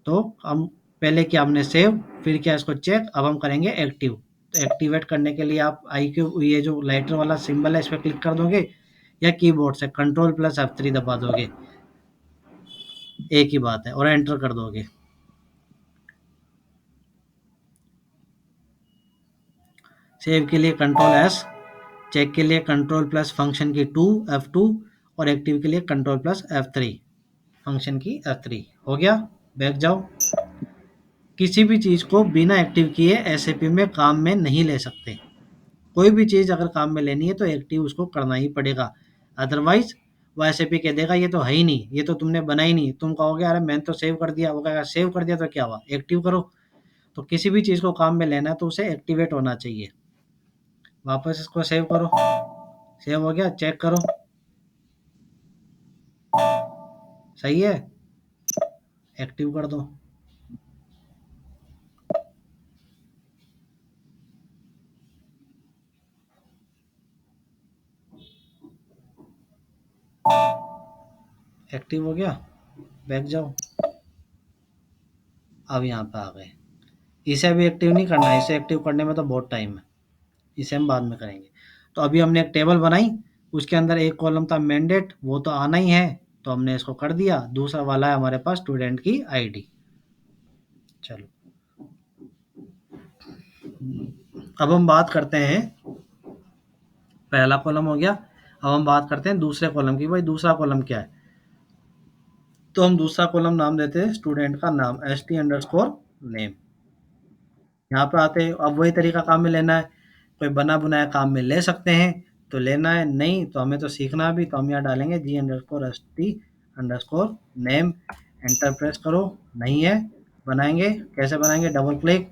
तो हम पहले किया हमने सेव, फिर किया इसको चेक, अब हम करेंगे एक्टिव। तो एक्टिवेट करने के लिए आप आई क्यू ये जो लाइटर वाला सिंबल है इस पर क्लिक कर दोगे, या कीबोर्ड से Ctrl+F3 दबा दोगे, एक ही बात है, और एंटर कर दोगे। सेव के लिए Ctrl+S, चेक के लिए Ctrl+ फंक्शन की 2 F2, और एक्टिव के लिए Ctrl+F3 फंक्शन की F3। हो गया? बैक जाओ। किसी भी चीज़ को बिना एक्टिव किए एसएपी में काम में नहीं ले सकते। कोई भी चीज़ अगर काम में लेनी है तो एक्टिव उसको करना ही पड़ेगा, अदरवाइज वो एसएपी कह देगा ये तो है ही नहीं, ये तो तुमने बनाई नहीं। तुम कहोगे अरे मैंने तो सेव कर दिया, वो कहेगा सेव कर दिया तो क्या हुआ, एक्टिव करो। तो किसी भी चीज़ को काम में लेना है तो उसे एक्टिवेट होना चाहिए। वापस इसको सेव करो, सेव हो गया, चेक करो, सही है, एक्टिव कर दो। एक्टिव हो गया, बैक जाओ। अब यहाँ पे आ गए। इसे अभी एक्टिव नहीं करना है, इसे एक्टिव करने में तो बहुत टाइम है, इसे हम बाद में करेंगे। तो अभी हमने एक टेबल बनाई, उसके अंदर एक कॉलम था मैंडेट, वो तो आना ही है, तो हमने इसको कर दिया। दूसरा वाला है हमारे पास स्टूडेंट की आईडी। चलो अब हम बात करते हैं, पहला कॉलम हो गया। अब हम बात करते हैं दूसरे कॉलम की, भाई दूसरा कॉलम क्या है। तो हम दूसरा कॉलम नाम देते हैं स्टूडेंट का नाम, st_name। यहाँ पे आते हैं, अब वही तरीका काम में लेना है। कोई बना बनाया काम में ले सकते हैं तो लेना है, नहीं तो हमें तो सीखना भी। तो हम यहाँ डालेंगे g_st_name, एंटर प्रेस करो। नहीं है, बनाएंगे कैसे, बनाएंगे double click,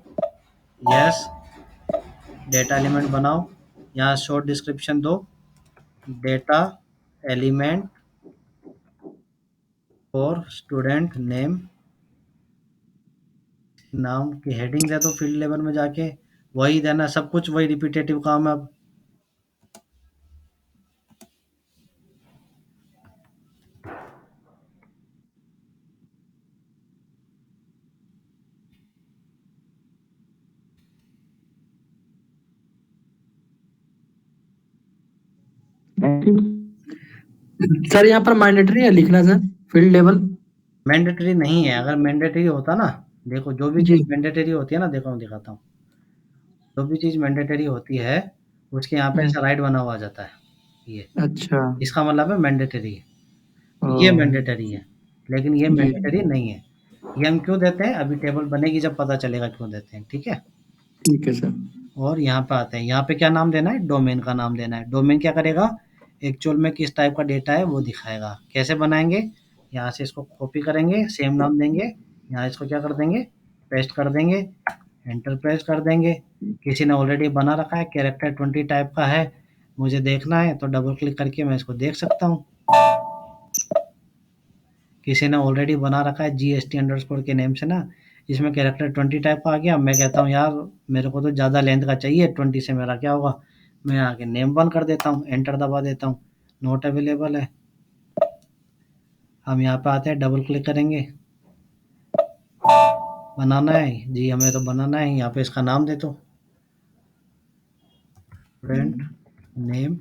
yes, data element बनाओ। यहाँ शॉर्ट डिस्क्रिप्शन दो, data element for student name, नाम की हेडिंग दे दो फील्ड लेवल में जाके, वही देना, सब कुछ वही रिपीटेटिव काम है। अब सर यहाँ पर मैंडेटरी है लिखना सर, फील्ड लेवल। मैंडेटरी नहीं है, अगर मैंडेटरी होता ना, देखो जो भी जी। चीज़ मैंडेटरी होती है ना, देखो मैं दिखाता हूँ, जो भी चीज़ मैंडेटरी होती है उसके यहाँ पे ऐसा राइट बना हुआ आ जाता है, ये अच्छा। इसका मतलब है मैंडेटरी है, ओ, ये मैंडेटरी है, लेकिन ये जी मैंडेटरी नहीं है। ये हम क्यों देते हैं, अभी टेबल बनेगी जब पता चलेगा क्यों देते हैं, ठीक है। ठीक है सर। और यहाँ पे आते हैं, यहाँ पे क्या नाम देना है, डोमेन का नाम देना है। डोमेन क्या करेगा, एक्चुअल में किस टाइप का डेटा है वो दिखाएगा। कैसे बनाएंगे, यहाँ से इसको कॉपी करेंगे, सेम नाम देंगे, यहाँ इसको क्या कर देंगे, पेस्ट कर देंगे, एंटर प्रेस कर देंगे। किसी ने ऑलरेडी बना रखा है, कैरेक्टर 20 टाइप का है, मुझे देखना है तो डबल क्लिक करके मैं इसको देख सकता हूँ। किसी ने ऑलरेडी बना रखा है GST_ के नेम से ना, इसमें कैरेक्टर 20 टाइप का आ गया। मैं कहता हूँ यार मेरे को तो ज़्यादा लेंथ का चाहिए, 20 से मेरा क्या होगा, मैं आके नेम 1 कर देता हूँ, एंटर दबा देता हूँ, नॉट अवेलेबल है। हम यहाँ पे आते हैं, डबल क्लिक करेंगे, बनाना है जी, हमें तो बनाना है। यहाँ पे इसका नाम दे दो, स्टूडेंट नेम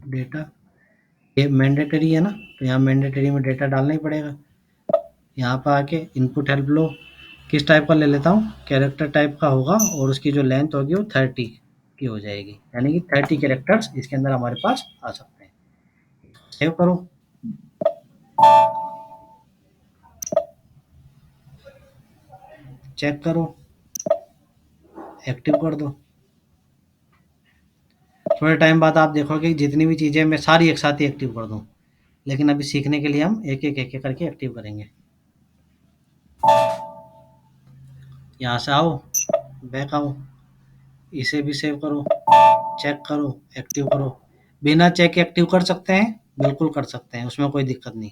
डेटा। ये मैंडेटरी है ना, तो यहाँ मैंडेटरी में डेटा डालना ही पड़ेगा। यहाँ पर आके इनपुट हेल्प लो, किस टाइप का ले लेता हूँ, कैरेक्टर टाइप का होगा, और उसकी जो लेंथ होगी वो 30 की हो जाएगी, यानी कि 30 कैरेक्टर्स इसके अंदर हमारे पास आ सकते हैं। सेव करो, चेक करो, एक्टिव कर दो। थोड़े टाइम बाद आप देखोगे कि जितनी भी चीज़ें मैं सारी एक साथ ही एक्टिव कर दूँ, लेकिन अभी सीखने के लिए हम एक एक करके एक्टिव करेंगे। यहाँ से आओ, बैक आओ, इसे भी सेव करो, चेक करो, एक्टिव करो। बिना चेक एक्टिव कर सकते हैं, बिल्कुल कर सकते हैं, उसमें कोई दिक्कत नहीं।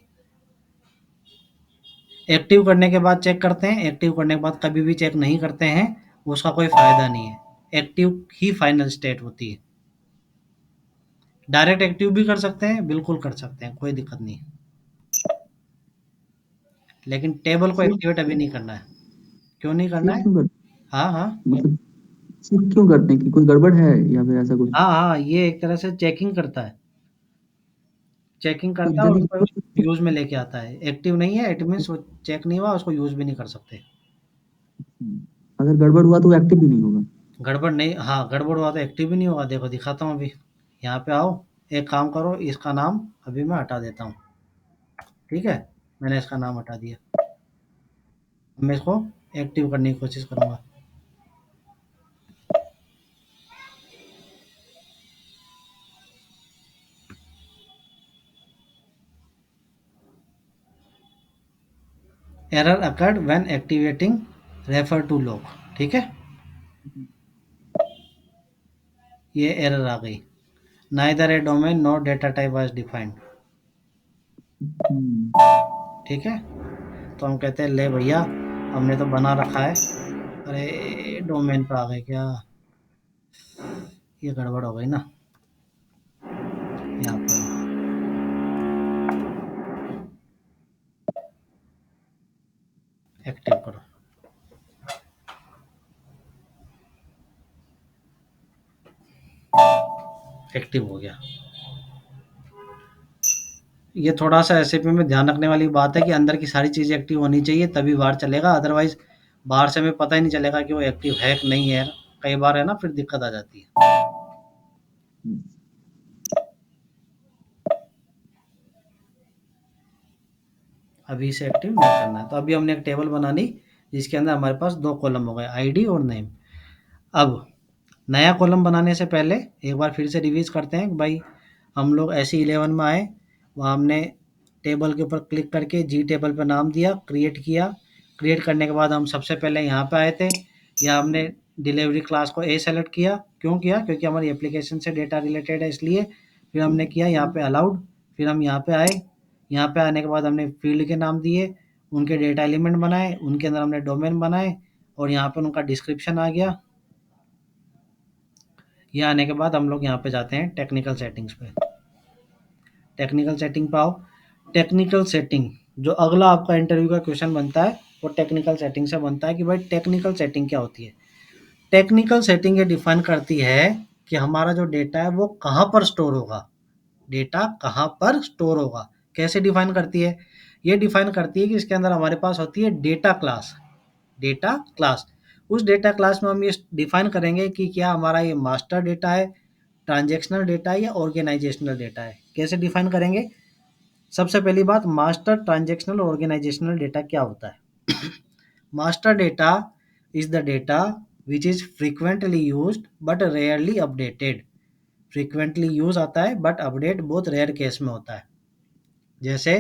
एक्टिव करने के बाद चेक करते हैं, एक्टिव करने के बाद कभी भी चेक नहीं करते हैं, उसका कोई फ़ायदा नहीं है। एक्टिव ही फाइनल स्टेट होती है। डायरेक्ट एक्टिव भी कर सकते हैं, बिल्कुल कर सकते हैं, कोई दिक्कत नहीं। लेकिन टेबल को सेव एक्टिवेट अभी नहीं करना है। क्यों नहीं करना सेव है? क्यों कर हाँ, हाँ। मतलब सेव क्यों करते हैं कि कोई गड़बड़ है या फिर ऐसा कुछ? हाँ, हाँ, ये एक तरह से चेकिंग करता है। चेकिंग तो करता है और यदि उसको यूज़ में लेके आता है। एक्टिव नहीं है, इट मीन्स वो चेक नहीं हुआ, उसको यूज़ भी नहीं कर सकते। अगर गड़बड़ हुआ तो एक्टिव भी नहीं होगा। गड़बड़ नहीं, हाँ, गड़बड़ हुआ तो एक्टिव भी नहीं होगा। देखो दिखाता हूँ अभी। यहाँ पे आओ, एक काम करो, इसका नाम अभी मैं हटा देता हूँ। ठीक है? मैंने इसका नाम हटा दिया। मैं इसको एक्टिव करने की कोशिश करूँगा। Error occurred when activating refer to log. ठीक है? ये एरर आ गई। Neither a domain nor data type was defined. हम्म, ठीक है? तो हम कहते हैं ले भैया, हमने तो बना रखा है। अरे डोमेन पे आ गए क्या? ये गड़बड़ हो गई ना। यहाँ पर एक्टिव करो। एक्टिव हो गया। ये थोड़ा सा एसएपी में ध्यान रखने वाली बात है कि अंदर की सारी चीज़ें एक्टिव होनी चाहिए, तभी बाहर चलेगा। अदरवाइज बाहर से हमें पता ही नहीं चलेगा कि वो एक्टिव है कि नहीं है। कई बार है ना, फिर दिक्कत आ जाती है। अभी इसे एक्टिव नहीं करना है। तो अभी हमने एक टेबल बना ली जिसके अंदर हमारे पास 2 कॉलम हो गए, आईडी और नेम। अब नया कॉलम बनाने से पहले एक बार फिर से रिवीज करते हैं कि भाई हम लोग ऐसे 11 में आए, वहाँ हमने टेबल के ऊपर क्लिक करके जी टेबल पर नाम दिया, क्रिएट किया। क्रिएट करने के बाद हम सबसे पहले यहाँ पे आए थे, या हमने डिलीवरी क्लास को ए सेलेक्ट किया। क्यों किया? क्योंकि हमारी एप्लीकेशन से डेटा रिलेटेड है, इसलिए। फिर हमने किया यहाँ पे अलाउड। फिर हम यहाँ पे आए, यहाँ पे आने के बाद हमने फील्ड के नाम दिए, उनके डेटा एलिमेंट बनाए, उनके अंदर हमने डोमेन बनाए, और यहाँ पर उनका डिस्क्रिप्शन आ गया। ये आने के बाद हम लोग यहाँ पे जाते हैं टेक्निकल सेटिंग्स पे। टेक्निकल सेटिंग पे आओ। टेक्निकल सेटिंग, जो अगला आपका इंटरव्यू का क्वेश्चन बनता है, वो टेक्निकल सेटिंग से बनता है कि भाई टेक्निकल सेटिंग क्या होती है। टेक्निकल सेटिंग ये डिफाइन करती है कि हमारा जो डेटा है वो कहाँ पर स्टोर होगा। डेटा कहाँ पर स्टोर होगा, कैसे डिफाइन करती है? ये डिफाइन करती है कि इसके अंदर हमारे पास होती है डेटा क्लास। डेटा क्लास, उस डेटा क्लास में हम ये डिफाइन करेंगे कि क्या हमारा ये मास्टर डेटा है, ट्रांजैक्शनल डेटा है, या ऑर्गेनाइजेशनल डेटा है। कैसे डिफाइन करेंगे? सबसे पहली बात, मास्टर, ट्रांजैक्शनल, ऑर्गेनाइजेशनल डेटा क्या होता है? Master data is the data which is frequently used but rarely updated. Frequently use आता है बट अपडेट बहुत रेयर केस में होता है। जैसे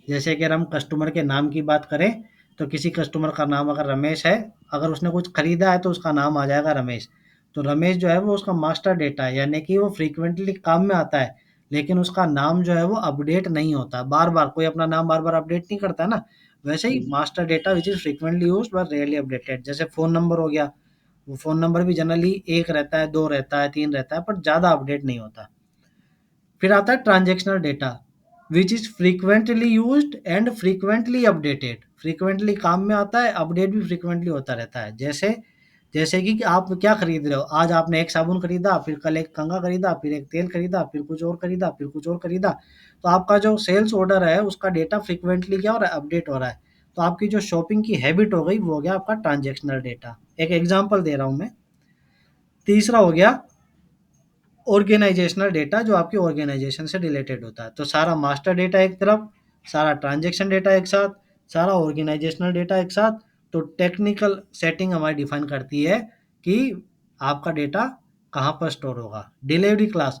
जैसे कि अगर हम कस्टमर के नाम की बात करें, तो किसी कस्टमर का नाम अगर रमेश है, अगर उसने कुछ खरीदा है तो उसका नाम आ जाएगा रमेश। तो रमेश जो है वो उसका मास्टर डेटा है, यानी कि वो फ्रीक्वेंटली काम में आता है, लेकिन उसका नाम जो है वो अपडेट नहीं होता। बार बार कोई अपना नाम बार बार अपडेट नहीं करता है ना, वैसे ही master data which is frequently use but rarely updated. जैसे फ़ोन नंबर हो गया, वो फ़ोन नंबर भी जनरली एक रहता है, दो रहता है, तीन रहता है, पर ज़्यादा अपडेट नहीं होता। फिर आता है transactional data. Which is frequently used and frequently updated. Frequently काम में आता है, अपडेट भी फ्रीक्वेंटली होता रहता है। जैसे जैसे कि आप क्या खरीद रहे हो, आज आपने एक साबुन खरीदा, फिर कल एक कंघा खरीदा, फिर एक तेल खरीदा, फिर कुछ और खरीदा, फिर कुछ और खरीदा। तो आपका जो सेल्स ऑर्डर है उसका डेटा फ्रीक्वेंटली क्या हो रहा है, अपडेट हो रहा है। तो आपकी जो शॉपिंग की हैबिट हो गई वो हो गया आपका ट्रांजेक्शनल डेटा। एक एग्जांपल दे रहा हूँ मैं। तीसरा हो गया ऑर्गेनाइजेशनल डेटा, जो आपकी ऑर्गेनाइजेशन से रिलेटेड होता है। तो सारा मास्टर डेटा एक तरफ, सारा ट्रांजेक्शन डेटा एक साथ, सारा ऑर्गेनाइजेशनल डेटा एक साथ। तो टेक्निकल सेटिंग हमारी डिफाइन करती है कि आपका डेटा कहाँ पर स्टोर होगा। डिलीवरी क्लास,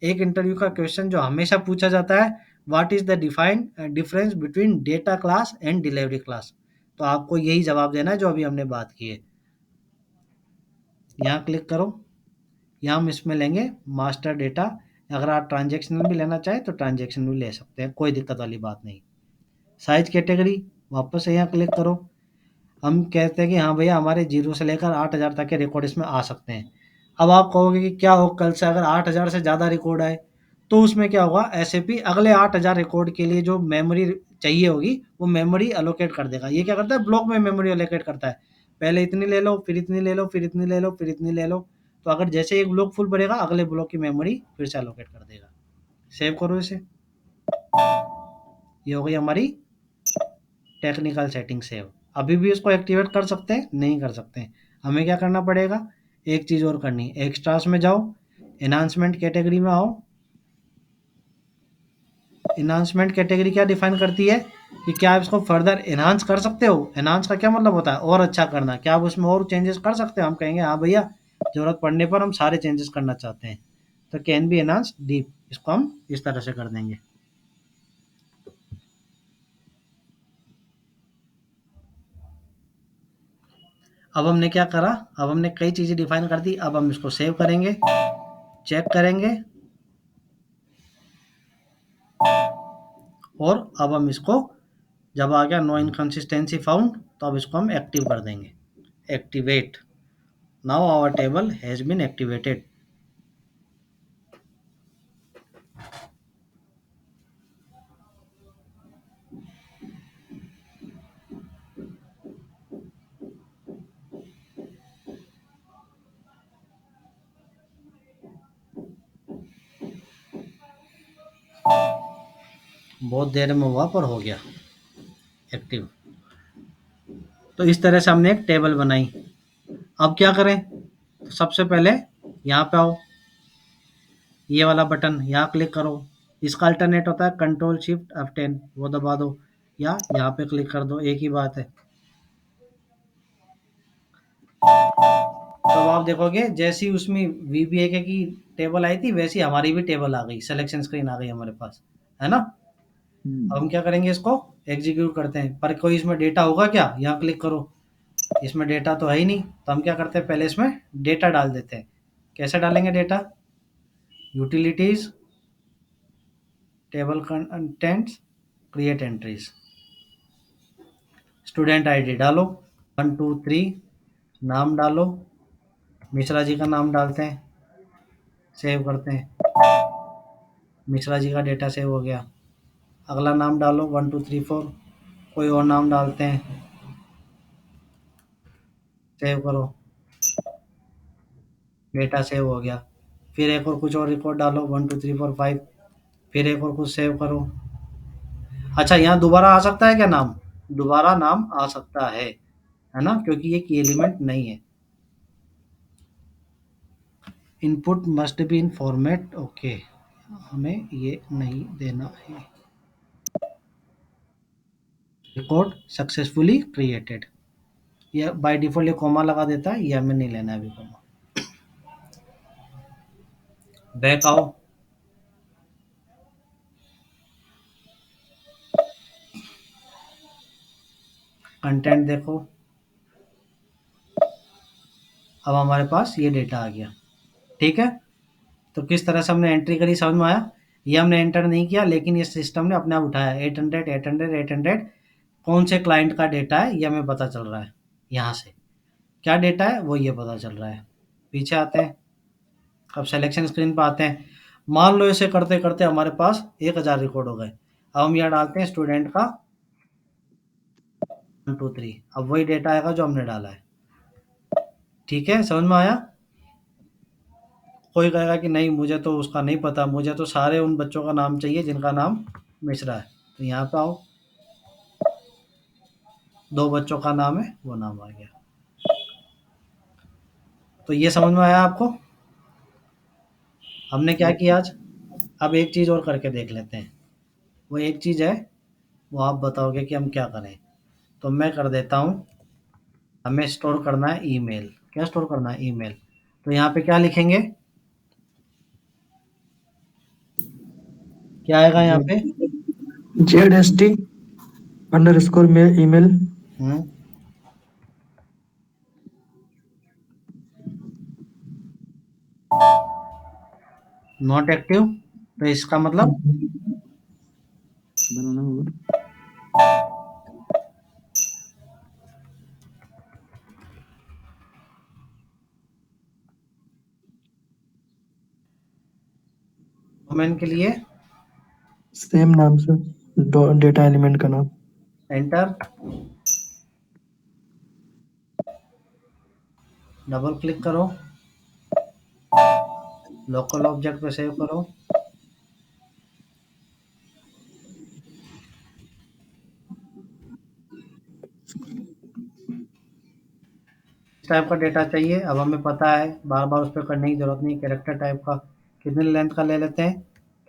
एक इंटरव्यू का क्वेश्चन जो हमेशा पूछा जाता है, what is the define difference between data class and delivery class. तो आपको यही जवाब देना है जो अभी हमने बात की है। यहाँ क्लिक करो, यहाँ हम इसमें लेंगे मास्टर डेटा। अगर आप ट्रांजेक्शनल भी लेना चाहें तो ट्रांजेक्शन भी ले सकते हैं, कोई दिक्कत वाली बात नहीं। साइज कैटेगरी, वापस से यहाँ क्लिक करो। हम कहते हैं कि हाँ भैया हमारे 0 से लेकर 8000 तक के रिकॉर्ड इसमें आ सकते हैं। अब आप कहोगे कि क्या हो, कल से अगर 8000 से ज़्यादा रिकॉर्ड आए तो उसमें क्या होगा, एसएपी अगले 8000 रिकॉर्ड के लिए जो मेमोरी चाहिए होगी वो मेमोरी अलोकेट कर देगा। ये क्या करता है, ब्लॉक में मेमोरी अलोकेट करता है। पहले इतनी ले लो, फिर इतनी ले लो, फिर इतनी ले लो, फिर इतनी ले लो। तो अगर जैसे एक ब्लॉक फुल भरेगा अगले ब्लॉक की मेमोरी फिर से अलोकेट कर देगा। सेव करो इसे। ये हो गई हमारी टेक्निकल सेटिंग सेव। अभी भी इसको एक्टिवेट कर सकते हैं, नहीं कर सकते हैं। हमें क्या करना पड़ेगा, एक चीज़ और करनी है। एक्स्ट्रास में जाओ, एनहांसमेंट कैटेगरी में आओ। एनहांसमेंट कैटेगरी क्या डिफाइन करती है कि क्या आप इसको फर्दर एनहांस कर सकते हो। एनहांस का क्या मतलब होता है, और अच्छा करना। क्या आप उसमें और चेंजेस कर सकते हो। हम कहेंगे हाँ भैया जरूरत पड़ने पर हम सारे चेंजेस करना चाहते हैं, तो कैन बी एनहांस डीप, इसको हम इस तरह से कर देंगे। अब हमने क्या करा, अब हमने कई चीज़ें डिफाइन कर दी। अब हम इसको सेव करेंगे, चेक करेंगे, और अब हम इसको, जब आ गया नो इनकंसिस्टेंसी फाउंड, तो अब इसको हम एक्टिव कर देंगे। Activate, now our table has been activated. बहुत देर में हुआ पर हो गया एक्टिव। तो इस तरह से हमने एक टेबल बनाई। अब क्या करें, तो सबसे पहले यहाँ पे आओ, ये वाला बटन यहाँ क्लिक करो। इसका अल्टरनेट होता है कंट्रोल शिफ्ट F10, वो दबा दो, या यहाँ पे क्लिक कर दो, एक ही बात है। तो आप देखोगे जैसी उसमें VBA की टेबल आई थी वैसी हमारी भी टेबल आ गई, सिलेक्शन स्क्रीन आ गई हमारे पास, है ना। अब हम क्या करेंगे, इसको एग्जीक्यूट करते हैं। पर कोई इसमें डेटा होगा क्या, यहाँ क्लिक करो। इसमें डेटा तो है ही नहीं, तो हम क्या करते हैं, पहले इसमें डेटा डाल देते हैं। कैसे डालेंगे data, utilities, table contents, create entries. Student ID डालो, 1 2 3, नाम डालो, मिश्रा जी का नाम डालते हैं, सेव करते हैं। मिश्रा जी का डेटा सेव हो गया। अगला नाम डालो 1 2 3 4, कोई और नाम डालते हैं, सेव करो, डेटा सेव हो गया। फिर एक और कुछ और रिकॉर्ड डालो 1 2 3 4 5, फिर एक और कुछ सेव करो। अच्छा, यहाँ दोबारा आ सकता है क्या नाम, दोबारा नाम आ सकता है ना, क्योंकि ये की एलिमेंट नहीं है। Input must be in format, okay, हमें ये नहीं देना है। रिकॉर्ड सक्सेसफुली क्रिएटेड, ये बाय डिफॉल्ट ये कॉमा लगा देता है, ये हमें नहीं लेना है अभी कॉमा। बैक आओ, कंटेंट देखो, अब हमारे पास ये डेटा आ गया। ठीक है, तो किस तरह से हमने एंट्री करी समझ में आया। ये हमने एंटर नहीं किया, लेकिन ये सिस्टम ने अपने आप उठाया 800 800 800। कौन से क्लाइंट का डेटा है ये हमें पता चल रहा है। यहाँ से क्या डेटा है वो ये पता चल रहा है। पीछे आते हैं, अब सिलेक्शन स्क्रीन पर आते हैं। मान लो इसे करते करते हमारे पास 1000 रिकॉर्ड हो गए। अब हम यहाँ डालते हैं स्टूडेंट का 1 2 3, अब वही डेटा आएगा जो हमने डाला है। ठीक है, समझ में आया? कोई कहेगा कि नहीं मुझे तो उसका नहीं पता, मुझे तो सारे उन बच्चों का नाम चाहिए जिनका नाम मिश्रा है। तो यहाँ पे आओ, 2 बच्चों का नाम है, वो नाम आ गया। तो ये समझ में आया आपको? हमने क्या किया आज? अब एक चीज़ और करके देख लेते हैं। वो एक चीज़ है, वो आप बताओगे कि हम क्या करें। तो मैं कर देता हूँ, हमें स्टोर करना है ईमेल। क्या स्टोर करना है? ईमेल। तो यहाँ पे क्या लिखेंगे? क्या आएगा यहाँ पे? ZST_email। Hmm, not active. तो इसका मतलब बनाना होगा। डोमेन के लिए सेम नाम से डेटा एलिमेंट का नाम। एंटर, डबल क्लिक करो, लोकल ऑब्जेक्ट पे सेव करो। इस टाइप का डेटा चाहिए। अब हमें पता है, बार बार उस पर करने की जरूरत नहीं। कैरेक्टर टाइप का कितने लेंथ का ले लेते हैं?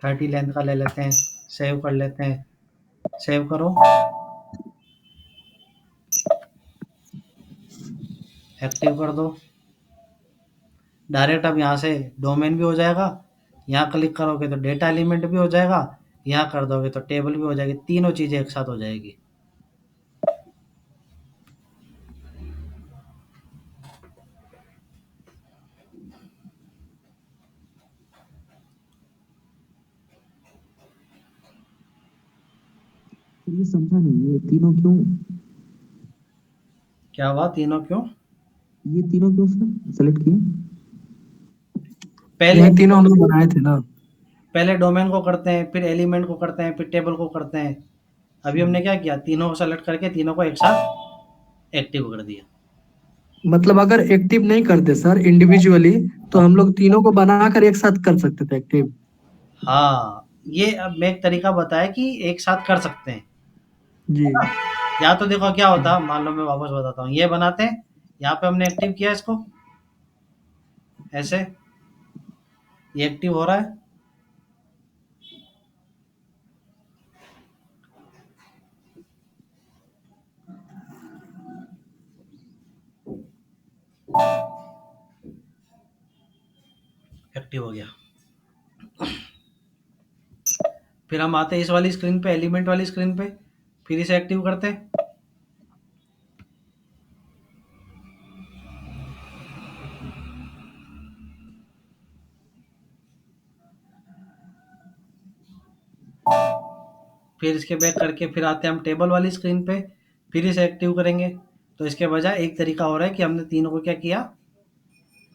30 लेंथ का ले लेते हैं। सेव कर लेते हैं, सेव करो, एक्टिव कर दो। डायरेक्ट अब यहाँ से डोमेन भी हो जाएगा, यहाँ क्लिक करोगे तो डेटा एलिमेंट भी हो जाएगा, यहाँ कर दोगे तो टेबल भी हो जाएगी। तीनों चीज़ें एक साथ हो जाएगी। ये समझा नहीं, ये तीनों क्यों? क्या हुआ? तीनों क्यों? ये तीनों क्यों सर सेलेक्ट किए? पहले ये तीनों हम लोग बनाए थे ना। पहले डोमेन को करते हैं, फिर एलिमेंट को करते हैं, फिर टेबल को करते हैं। अभी हमने क्या किया? तीनों को सेलेक्ट करके तीनों को एक साथ एक्टिव कर दिया। मतलब अगर एक्टिव नहीं करते सर इंडिविजुअली, तो हम लोग तीनों को बनाकर एक साथ कर सकते थे एक्टिव। हाँ, ये अब मैं एक तरीका बताया कि एक साथ कर सकते हैं। जी। या तो देखो क्या होता, मान लो मैं वापस बताता हूँ, ये बनाते हैं, यहाँ पे हमने एक्टिव किया इसको, ऐसे ये एक्टिव हो रहा है। एक्टिव हो गया। फिर हम आते हैं इस वाली स्क्रीन पे, एलिमेंट वाली स्क्रीन पे, फिर इसे एक्टिव करते हैं। फिर इसके बैक करके फिर आते हैं हम टेबल वाली स्क्रीन पे, फिर इसे एक्टिव करेंगे। तो इसके बजाय एक तरीका हो रहा है कि हमने तीनों को क्या किया?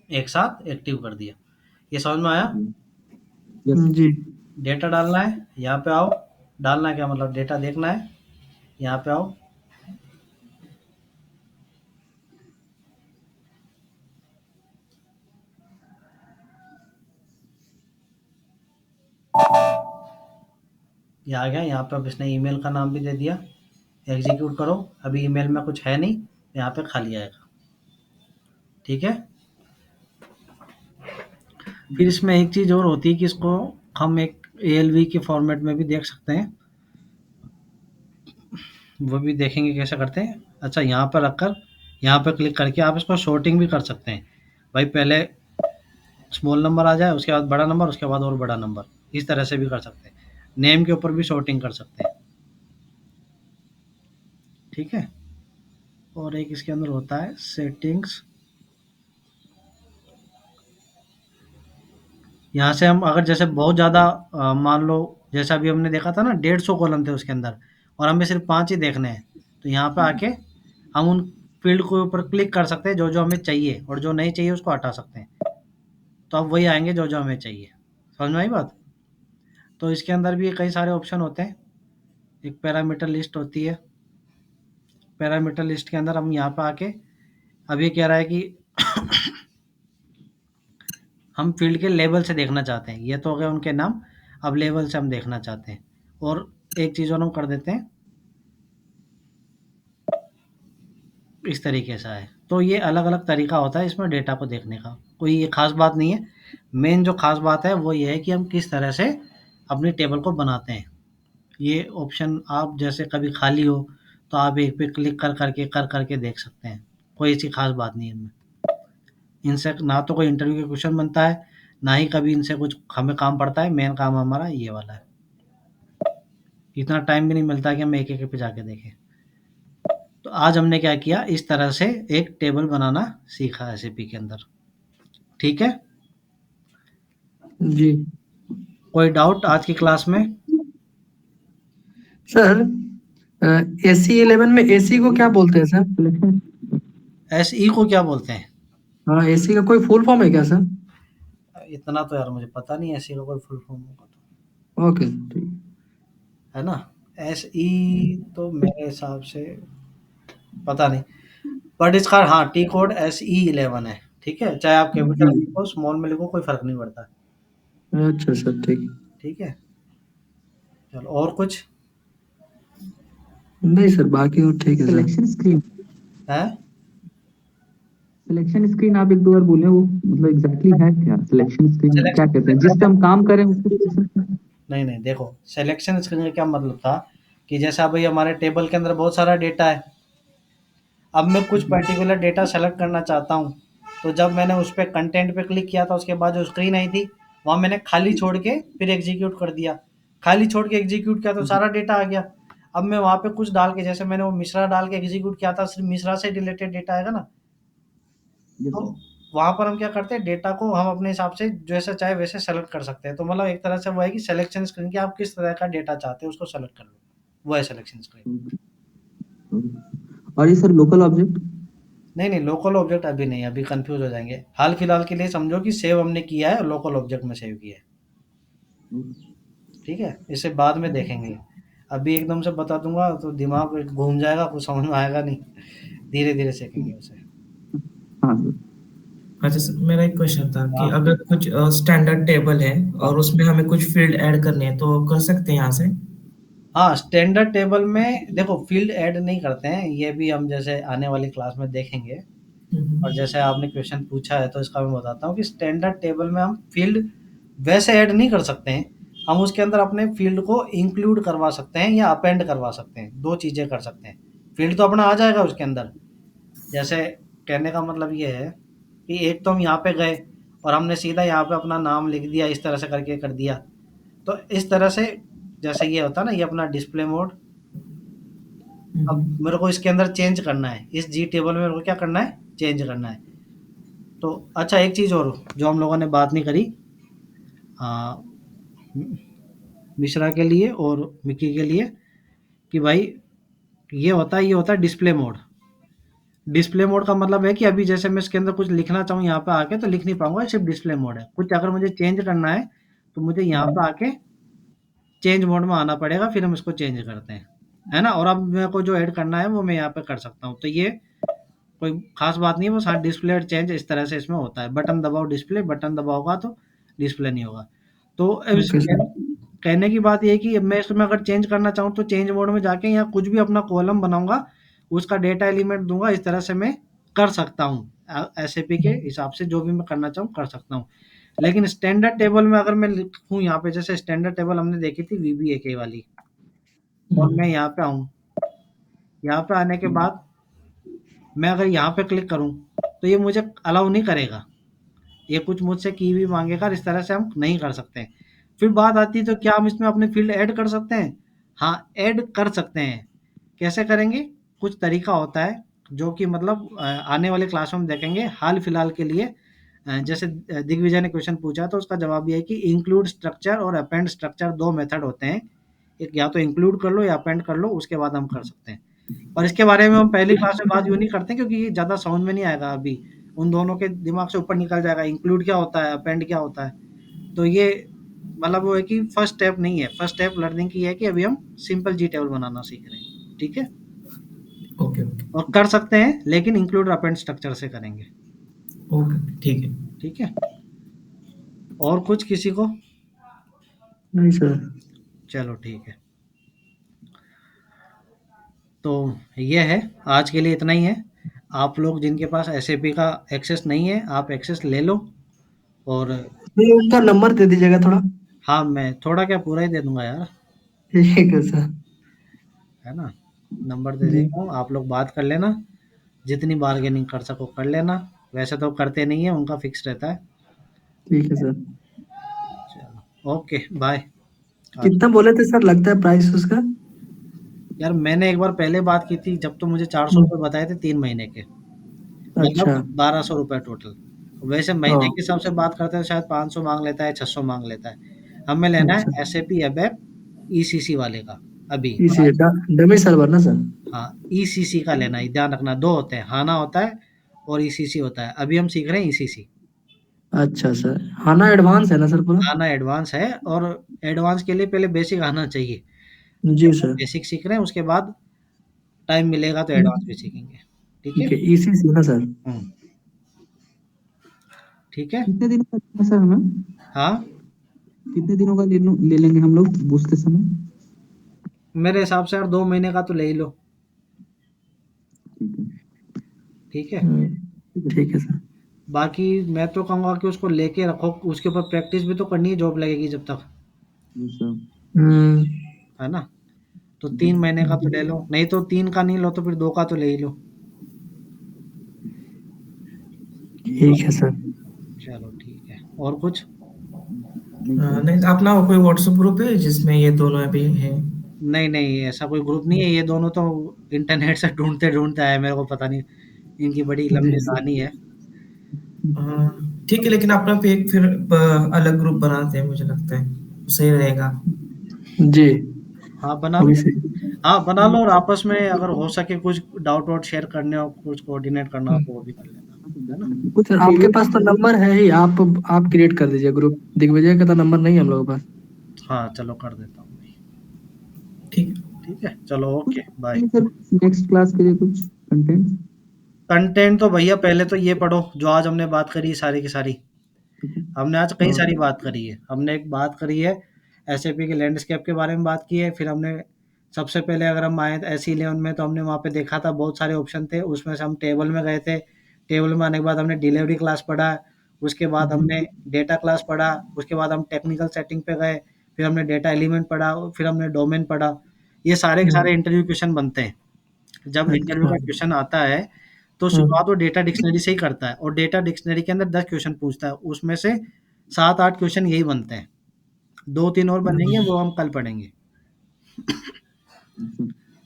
एक साथ एक्टिव कर दिया। ये समझ में आया? यस। जी। डेटा डालना है, यहाँ पे आओ। डालना है क्या मतलब? डेटा देखना है, यहाँ पे आओ। ये आ गया। यहाँ पे अब इसने ईमेल का नाम भी दे दिया। एग्जीक्यूट करो। अभी ईमेल में कुछ है नहीं, यहाँ पे खाली आएगा। ठीक है। फिर इसमें एक चीज़ और होती है कि इसको हम एक ALV के फॉर्मेट में भी देख सकते हैं। वो भी देखेंगे कैसे करते हैं। अच्छा, यहाँ पर रखकर यहाँ पर क्लिक करके आप इसको शॉर्टिंग भी कर सकते हैं। भाई पहले स्मॉल नंबर आ जाए, उसके बाद बड़ा नंबर, उसके बाद और बड़ा नंबर, इस तरह से भी कर सकते हैं। नेम के ऊपर भी शॉर्टिंग कर सकते हैं। ठीक है। और एक इसके अंदर होता है सेटिंग्स। यहाँ से हम अगर जैसे बहुत ज़्यादा मान लो, जैसा अभी हमने देखा था ना, 150 कॉलम थे उसके अंदर, और हमें सिर्फ 5 ही देखने हैं। तो यहाँ पे आके हम उन फील्ड के ऊपर क्लिक कर सकते हैं जो जो हमें चाहिए, और जो नहीं चाहिए उसको हटा सकते हैं। तो अब वही आएंगे जो जो हमें चाहिए। समझ में आई बात? तो इसके अंदर भी कई सारे ऑप्शन होते हैं। एक पैरामीटर लिस्ट होती है। पैरामीटर लिस्ट के अंदर हम यहाँ पे आके अब ये कह रहा है कि हम फील्ड के लेवल से देखना चाहते हैं। ये तो हो गए उनके नाम, अब लेवल से हम देखना चाहते हैं। और एक चीज़ और हम कर देते हैं, इस तरीके से है। तो ये अलग-अलग तरीका होता है इसमें डेटा को देखने का, कोई ये ख़ास बात नहीं है। मेन जो ख़ास बात है वो ये है कि हम किस तरह से अपनी टेबल को बनाते हैं। ये ऑप्शन आप जैसे कभी खाली हो तो आप एक पे क्लिक कर करके देख सकते हैं। कोई ऐसी ख़ास बात नहीं है इनमें। इनसे ना तो कोई इंटरव्यू का क्वेश्चन बनता है, ना ही कभी इनसे कुछ हमें काम पड़ता है। मेन काम हमारा ये वाला है। इतना टाइम भी नहीं मिलता कि हम एक-एक पे जाके देखें। तो आज हमने क्या किया, इस तरह से एक टेबल बनाना सीखा एसएपी के अंदर। ठीक है? जी कोई डाउट आज की क्लास में? सर, AC11 में AC को क्या बोलते हैं सर? सिलेक्शन एसई को क्या बोलते हैं? हाँ, AC का कोई फुल फॉर्म है क्या सर? इतना तो यार मुझे पता नहीं एसई का कोई फुल फॉर्म होगा तो, ओके ठीक। है ना? एसई तो मेरे हिसाब से पता नहीं, बट इसका हाँ टी कोड SE11 है। ठीक है, चाहे आप कैपिटल में लिखो स्मॉल में लिखो कोई फर्क नहीं पड़ता। अच्छा सर, ठीक। ठीक है, चलो और कुछ नहीं सर, बाकी और ठीक है सर। सिलेक्शन स्क्रीन है? सिलेक्शन स्क्रीन आप एक दो बार बोले, वो मतलब एग्जैक्टली है क्या? सिलेक्शन स्क्रीन क्या सिलेक्शन कहते हैं जिस पे हम काम करें उसको सिलेक्शन? नहीं नहीं, देखो सिलेक्शन स्क्रीन का क्या मतलब था कि जैसा भाई हमारे टेबल के अंदर बहुत सारा डेटा है, अब मैं कुछ पर्टिकुलर डेटा सेलेक्ट करना चाहता हूँ। तो जब मैंने उस पर कंटेंट पे क्लिक किया था उसके बाद जो स्क्रीन आई थी वहाँ मैंने खाली छोड़ के फिर एग्जीक्यूट कर दिया, खाली छोड़ के एग्जीक्यूट किया तो सारा डेटा आ गया। अब मैं वहाँ पे कुछ डाल के, जैसे मैंने वो मिश्रा डाल के एग्जीक्यूट किया था, सिर्फ मिश्रा से रिलेटेड डेटा आएगा ना। Yes, तो sir. वहाँ पर हम क्या करते हैं, डेटा को हम अपने हिसाब से जैसा चाहे वैसे सेलेक्ट कर सकते हैं। तो मतलब एक तरह से वो है कि सिलेक्शन स्क्रीन की आप किस तरह का डेटा चाहते हो उसको सेलेक्ट कर लो, वो है सिलेक्शन स्क्रीन। और ये सर लोकल ऑब्जेक्ट? नहीं नहीं, लोकल ऑब्जेक्ट अभी नहीं, अभी कंफ्यूज हो जाएंगे। हाल फिलहाल के लिए समझो कि सेव हमने किया है और लोकल ऑब्जेक्ट में सेव किया है। ठीक है, इसे बाद में देखेंगे। अभी एकदम से बता दूंगा तो दिमाग घूम जाएगा, कुछ समझ में आएगा नहीं। धीरे धीरे सीखेंगे उसे। हाँ सर। अच्छा सर, मेरा एक क्वेश्चन था कि हाँ अगर कुछ स्टैंडर्ड टेबल है और उसमें हमें कुछ फील्ड ऐड करने हैं तो कर सकते हैं यहाँ से? हाँ, स्टैंडर्ड टेबल में देखो फील्ड ऐड नहीं करते हैं, ये भी हम जैसे आने वाली क्लास में देखेंगे। और जैसे आपने क्वेश्चन पूछा है तो इसका मैं बताता हूँ कि स्टैंडर्ड टेबल में हम फील्ड वैसे ऐड नहीं कर सकते हैं, हम उसके अंदर अपने फील्ड को इंक्लूड करवा सकते हैं या अपेंड करवा सकते हैं। दो चीज़ें कर सकते हैं, फील्ड तो अपना आ जाएगा उसके अंदर। जैसे कहने का मतलब ये है कि एक तो हम यहाँ पे गए और हमने सीधा यहाँ पे अपना नाम लिख दिया, इस तरह से करके कर दिया। तो इस तरह से जैसे ये होता है ना, ये अपना डिस्प्ले मोड। अब मेरे को इसके अंदर चेंज करना है, इस जी टेबल में मेरे को क्या करना है, चेंज करना है। तो अच्छा एक चीज़ और जो हम लोगों ने बात नहीं करी, आ, मिश्रा के लिए और मिक्की के लिए, कि भाई ये होता है डिस्प्ले मोड। डिस्प्ले मोड का मतलब है कि अभी जैसे मैं इसके अंदर कुछ लिखना चाहूँ यहाँ पे आके तो लिख नहीं पाऊंगा, सिर्फ डिस्प्ले मोड है। कुछ अगर मुझे चेंज करना है तो मुझे यहाँ पे आके चेंज मोड में आना पड़ेगा, फिर हम इसको चेंज करते हैं, है ना। और अब मेरे को जो ऐड करना है वो मैं यहाँ पे कर सकता हूँ। तो ये कोई खास बात नहीं है, बस हाँ डिस्प्ले चेंज इस तरह से इसमें होता है। बटन दबाओ डिस्प्ले, बटन दबाओगा तो डिस्प्ले नहीं होगा। तो अब ओके सर। कहने की बात ये है कि मैं इसमें अगर चेंज करना चाहूँ तो चेंज मोड में जाके यहाँ कुछ भी अपना कॉलम बनाऊंगा, उसका डेटा एलिमेंट दूंगा, इस तरह से मैं कर सकता हूँ। एसएपी के हिसाब से जो भी मैं करना चाहूँ कर सकता हूँ। लेकिन स्टैंडर्ड टेबल में अगर मैं लिखूँ यहाँ पे, जैसे स्टैंडर्ड टेबल हमने देखी थी VBAK वाली, और मैं यहाँ पे आऊँ, यहाँ पे आने के बाद मैं अगर यहाँ पे क्लिक करूँ तो ये मुझे अलाउ नहीं करेगा, ये कुछ मुझसे की भी मांगेगा, इस तरह से हम नहीं कर सकते हैं। फिर बात आती है तो क्या हम इसमें अपने फील्ड ऐड कर सकते हैं? हाँ, ऐड कर सकते हैं। कैसे करेंगे? कुछ तरीका होता है जो कि मतलब आने वाले क्लास में देखेंगे। हाल फिलहाल के लिए जैसे दिग्विजय ने क्वेश्चन पूछा तो उसका जवाब ये है कि इंक्लूड स्ट्रक्चर और अपेंड स्ट्रक्चर दो मेथड होते हैं। एक या तो इंक्लूड कर लो या अपेंड कर लो, उसके बाद हम कर सकते हैं। और इसके बारे में हम पहली क्लास में बात यूँ नहीं करते क्योंकि ये ज़्यादा समझ में नहीं आएगा अभी, उन दोनों के दिमाग से ऊपर निकल जाएगा। इंक्लूड क्या होता है, अपेंड क्या होता है, तो ये मतलब वो है कि फर्स्ट स्टेप नहीं है, फर्स्ट स्टेप लर्निंग की है कि अभी हम सिंपल जी टेबल बनाना सीख रहे हैं, ठीक है। ओके ओके और कर सकते हैं लेकिन इंक्लूड अपेंड स्ट्रक्चर से करेंगे, ओके, ठीक है। ठीक है। और कुछ किसी को? नहीं सर। चलो ठीक है, तो ये है, आज के लिए इतना ही है। आप लोग जिनके पास एसएपी का एक्सेस नहीं है, आप एक्सेस ले लो। और नहीं, उनका नंबर दे दीजिएगा थोड़ा। हाँ, मैं थोड़ा क्या पूरा ही दे दूंगा यार, ठीक है सर। है ना। नंबर दे जी देता हूँ, आप लोग बात कर लेना, जितनी बार्गेनिंग कर सको कर लेना। वैसे तो करते नहीं है, उनका फिक्स रहता है। ठीक है सर। चलो ओके बाय। आज कितना बोले थे सर, लगता है प्राइस उसका? यार मैंने एक बार पहले बात की थी, जब तो मुझे 400 हम्म, रुपये बताए थे 3 महीने के, अच्छा। मतलब 1200 रुपये टोटल। वैसे ओ, महीने के हिसाब से बात करते हैं, शायद 500 मांग लेता है, 600 मांग लेता है। हमें लेना है अच्छा। एस ए पी एबेप ईसीसी वाले का अभी। इसी डमी सर्वर ना सर? हाँ, ईसीसी का लेना है, ध्यान रखना, दो होते हैं, हाना होता है और ईसीसी होता है। अभी हम सीख रहे हैं ईसीसी। अच्छा सर, हाना एडवांस है ना सर पूरा? हाना एडवांस है, और एडवांस के लिए पहले बेसिक आना चाहिए। जी तो सर। बेसिक सीख रहे हैं, उसके बाद टाइम मिलेगा तो एडवांस भी सीखेंगे, ठीक है। ठीक है, इसी से ना सर? हम्म, ठीक है। कितने दिनों का लेना है सर हमें? हाँ, कितने दिनों का ले लेंगे हम लोग पूछते समय? मेरे हिसाब से यार 2 महीने का तो ले ही लो, ठीक है। ठीक है। हम्म, ठीक है सर। ठीक है सर। बाकी मैं तो कहूँगा कि उसको लेके रखो, उसके ऊपर प्रैक्टिस भी तो करनी है, जॉब लगेगी जब तक, जी सर। हम्म, है ना। तो जी। 3 महीने का तो ले लो, नहीं तो 3 का नहीं लो तो फिर 2 का तो ले ही लो। ठीक है सर। चलो ठीक है, और कुछ? नहीं सर। नहीं, अपना कोई व्हाट्सएप ग्रुप है जिसमें ये दोनों अभी हैं? नहीं नहीं, ऐसा कोई ग्रुप नहीं है, ये दोनों तो इंटरनेट से ढूंढते ढूंढते आए, मेरे को पता नहीं, इनकी बड़ी जी लंबी सर। कहानी है। ठीक है, लेकिन अपना पे एक फिर अलग ग्रुप बनाते हैं, मुझे लगता है सही रहेगा। जी, हाँ बना वो लो। भी सही। हाँ बना लो, और आपस में अगर हो सके कुछ डाउट वाउट शेयर करने हो, कुछ कोऑर्डिनेट करना हो तो वो भी कर लेना, है ना। कुछ सर आपके पीरियड? पास तो नंबर है ही, आप क्रिएट कर दीजिए ग्रुप। दिग्विजय का तो नंबर नहीं है हम लोगों के पास। हाँ चलो कर देता हूँ मैं। ठीक है। ठीक है, चलो कुछ okay bye. Sir, next class के लिए कुछ कंटेंट? कंटेंट तो भैया पहले तो ये पढ़ो जो आज हमने बात करी सारी की सारी। ठीक है। हमने आज कई हाँ। सारी बात करी है, हमने एक बात करी है एसएपी के लैंडस्केप के बारे में बात की है। फिर हमने सबसे पहले अगर हम आए SE11 में, तो हमने वहाँ पे देखा था बहुत सारे ऑप्शन थे, उसमें से हम टेबल में गए थे। टेबल में आने के बाद हमने डिलीवरी क्लास पढ़ा, उसके बाद हमने डेटा क्लास पढ़ा, उसके बाद हम टेक्निकल सेटिंग पे गए, फिर हमने डेटा एलिमेंट पढ़ा, फिर हमने डोमेन पढ़ा। ये सारे के हम्म, सारे इंटरव्यू क्वेश्चन बनते हैं। जब इंटरव्यू अच्छा। का क्वेश्चन आता है तो हम्म, शुरुआत वो डेटा डिक्शनरी से ही करता है, और डेटा डिक्शनरी के अंदर 10 क्वेश्चन पूछता है, उसमें से 7-8 क्वेश्चन यही बनते हैं। 2-3 और बनेंगे, हम्म, वो हम कल पढ़ेंगे,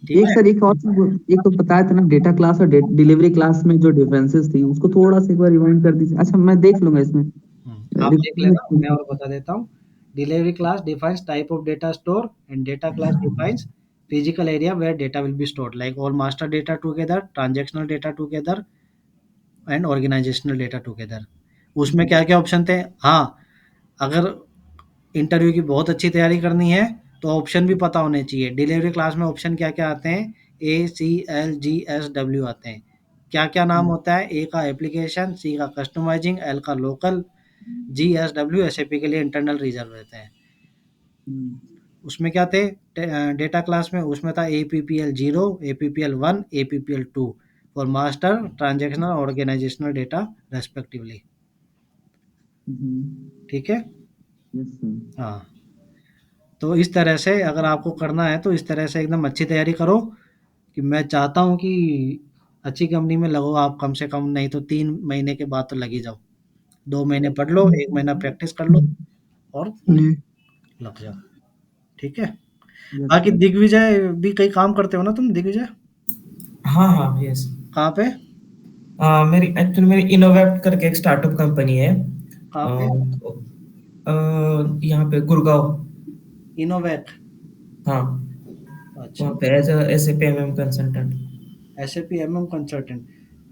ठीक एक है। सर, एक और चीज एक तो बताया था ना, डेटा क्लास और डिलीवरी क्लास में जो डिफरेंसेस थी, उसको थोड़ा सा एक बार रिवाइंड कर दीजिए। अच्छा, मैं देख लूंगा इसमें। आप देख लेना, मैं रिकॉर्डिंग और बता देता हूँ। Delivery class defines type of data store, and data class defines physical area where data will be stored, like all master data together, transactional data together and organizational data together. उसमें क्या क्या option थे? हाँ, अगर interview की बहुत अच्छी तैयारी करनी है तो ऑप्शन भी पता होने चाहिए। डिलीवरी क्लास में ऑप्शन क्या क्या आते हैं? ACLGSW आते हैं। क्या क्या नाम होता है? ए का एप्लीकेशन, सी का कस्टमाइजिंग, एल का लोकल, GSW एसएपी के लिए इंटरनल रिजर्व रहते हैं। उसमें क्या थे डेटा क्लास में? उसमें था APPL 0, APPL 1, APPL 2 for master, transactional, organizational data respectively, ठीक है। Yes sir. हाँ, तो इस तरह से अगर आपको करना है तो इस तरह से एकदम अच्छी तैयारी करो, कि मैं चाहता हूँ कि अच्छी कंपनी में लगो आप, कम से कम नहीं तो 3 महीने के बाद तो लग ही जाओ। 2 महीने पढ़ लो, 1 महीना प्रैक्टिस कर लो, और जी। लग जाओ, ठीक है। यस बाकी सर। दिग्विजय भी कई काम करते हो ना तुम, दिग्विजय? हाँ हाँ, यस। कहाँ पे? मेरी एक्चुअली मेरी इनोवेट करके एक स्टार्टअप कंपनी है। कहाँ पे? अ, यहाँ पे गुड़गांव। इनोवेट? हाँ, अच्छा, वहाँ पे as S A payment consultant. SAP MM consultant.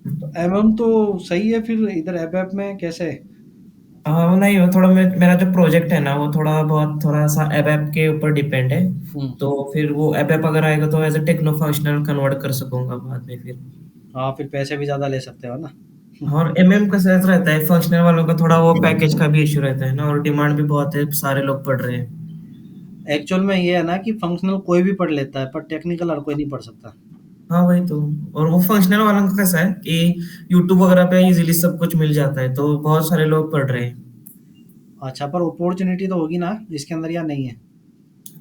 तो MM तो सही है, फिर इधर एप में कैसे? नहीं, वो थोड़ा मेरा जो प्रोजेक्ट है ना वो थोड़ा सा एब ऐप के ऊपर डिपेंड है। तो फिर वो एब ऐप अगर आएगा तो as a techno functional convert कर सकूंगा बाद में फिर। हाँ, फिर पैसे भी ज़्यादा ले सकते हो ना। और एमएम का साथ रहता है, फंक्शनल वालों का थोड़ा वो पैकेज का भी इशू रहता है ना, और डिमांड भी बहुत है, सारे लोग पढ़ रहे हैं। एक्चुअल में ये है ना कि फंक्शनल कोई भी पढ़ लेता है, पर टेक्निकल हर कोई नहीं पढ़ सकता। हाँ वही तो। और वो फंक्शनल वालों का कैसा है कि यूट्यूब वगैरह पे इजीली सब कुछ मिल जाता है, तो बहुत सारे लोग पढ़ रहे हैं। अच्छा, पर अपॉर्चुनिटी तो होगी ना इसके अंदर, या नहीं है?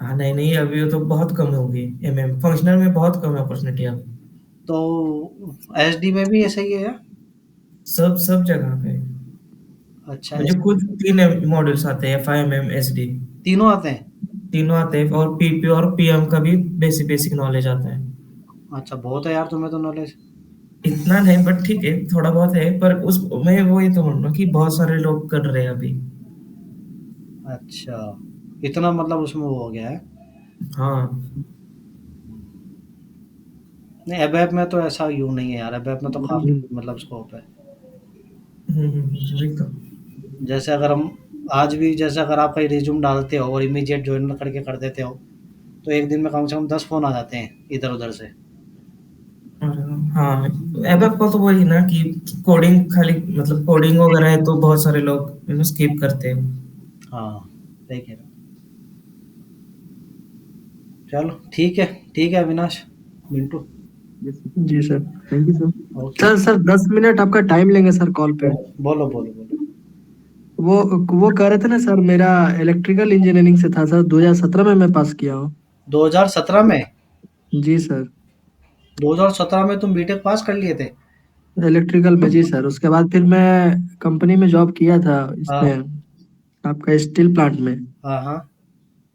हाँ नहीं नहीं, अभी तो बहुत कम होगी, एमएम फंक्शनल में बहुत कम है अपॉर्चुनिटी अभी। तो एसडी में भी ऐसा ही है या? सब सब जगह पे। अच्छा, मुझे खुद 3 मॉड्यूल्स आते हैं, FIMM SD, तीनों आते हैं? तीनों आते हैं, और पीपी और पीएम का भी बेसिक बेसिक नॉलेज आता है। अच्छा, बहुत है यार तुम्हें तो नॉलेज। इतना नहीं बट ठीक है, थोड़ा बहुत है, पर उस मैं वो ये तो बोल रहा हूँ कि बहुत सारे लोग कर रहे हैं अभी। अच्छा, इतना मतलब उसमें वो हो गया है। हाँ। नहीं, एबएप में तो ऐसा यूं नहीं है यार, एबएप में तो काफ़ी मतलब स्कोप है। वही तो। जैसे अगर हम आज भी, जैसे अगर आप कहीं रिज्यूम डालते हो और इमीडिएट ज्वाइन करके कर देते हो, तो एक दिन में कम से कम 10 फ़ोन आ जाते हैं इधर-उधर से। हाँ, एबएप को तो वही ना कि कोडिंग खाली, मतलब कोडिंग वगैरह है तो बहुत सारे लोग स्किप करते हैं। हाँ, सही कह रहे हो। चलो ठीक है अविनाश, मिंटू। जी sir. Thank you sir. Okay. Sir 10 minute आपका टाइम लेंगे सर कॉल पे। बोलो। वो कह रहे थे ना सर, मेरा इलेक्ट्रिकल इंजीनियरिंग से था सर, 2017 में मैं पास किया हूँ। 2017 में? जी सर। 2017 में तुम बीटेक पास कर लिए थे? इलेक्ट्रिकल में जी सर, उसके बाद फिर मैं कंपनी में जॉब किया था इसमें, हाँ, आपका स्टील प्लांट में। हाँ।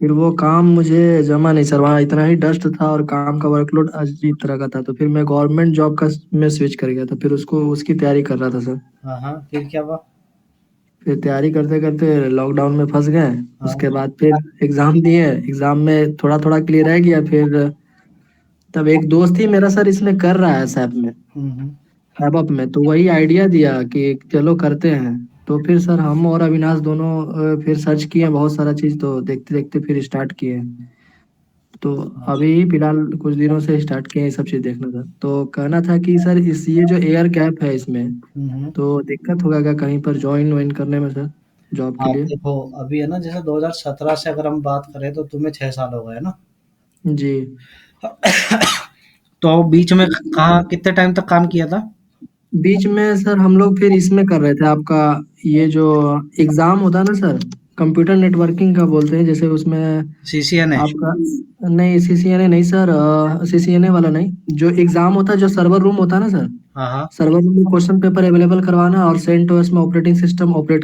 फिर वो काम मुझे जमा नहीं सर, वहाँ इतना ही डस्ट था और काम का वर्कलोड अजीब तरह का था, तो फिर मैं गवर्नमेंट जॉब का में स्विच कर गया था, फिर उसको उसकी तैयारी कर रहा था सर। हाँ, फिर क्या हुआ? फिर तैयारी करते करते लॉकडाउन में फंस गए। उसके हाँ। बाद फिर एग्जाम दिए, एग्जाम में थोड़ा थोड़ा क्लियर रह गया। फिर तब एक दोस्त ही मेरा सर इसमें कर रहा है सैप में, हम्म। एबअप में, तो वही आइडिया दिया कि चलो करते हैं। तो फिर सर हम और अविनाश दोनों फिर सर्च किए बहुत सारा चीज़, तो देखते देखते फिर स्टार्ट किए। तो अभी फिलहाल कुछ दिनों से स्टार्ट किए ये सब चीज़ देखना था, तो कहना था कि सर इस ये जो एयर गैप है इसमें, हम्म। तो दिक्कत होगा क्या कहीं पर ज्वाइन वाइन करने में सर, जॉब के आप लिए। देखो, अभी है ना, जैसे 2017 से अगर हम बात करें तो तुम्हें 6 साल हो गए ना। जी। तो बीच में कहाँ कितने टाइम तक काम किया था? बीच में सर हम लोग फिर इसमें कर रहे थे, आपका ये जो एग्जाम होता है ना सर, कंप्यूटर नेटवर्किंग का बोलते हैं, जैसे उसमें सीसीएनए? आपका, नहीं सीसीएनए नहीं सर, सीसीएनए वाला नहीं, जो एग्जाम होता है जो सर्वर रूम होता है ना सर, हाँ, सर्वर रूम में क्वेश्चन पेपर अवेलेबल करवाना और सेंटोस में ऑपरेटिंग सिस्टम ऑपरेट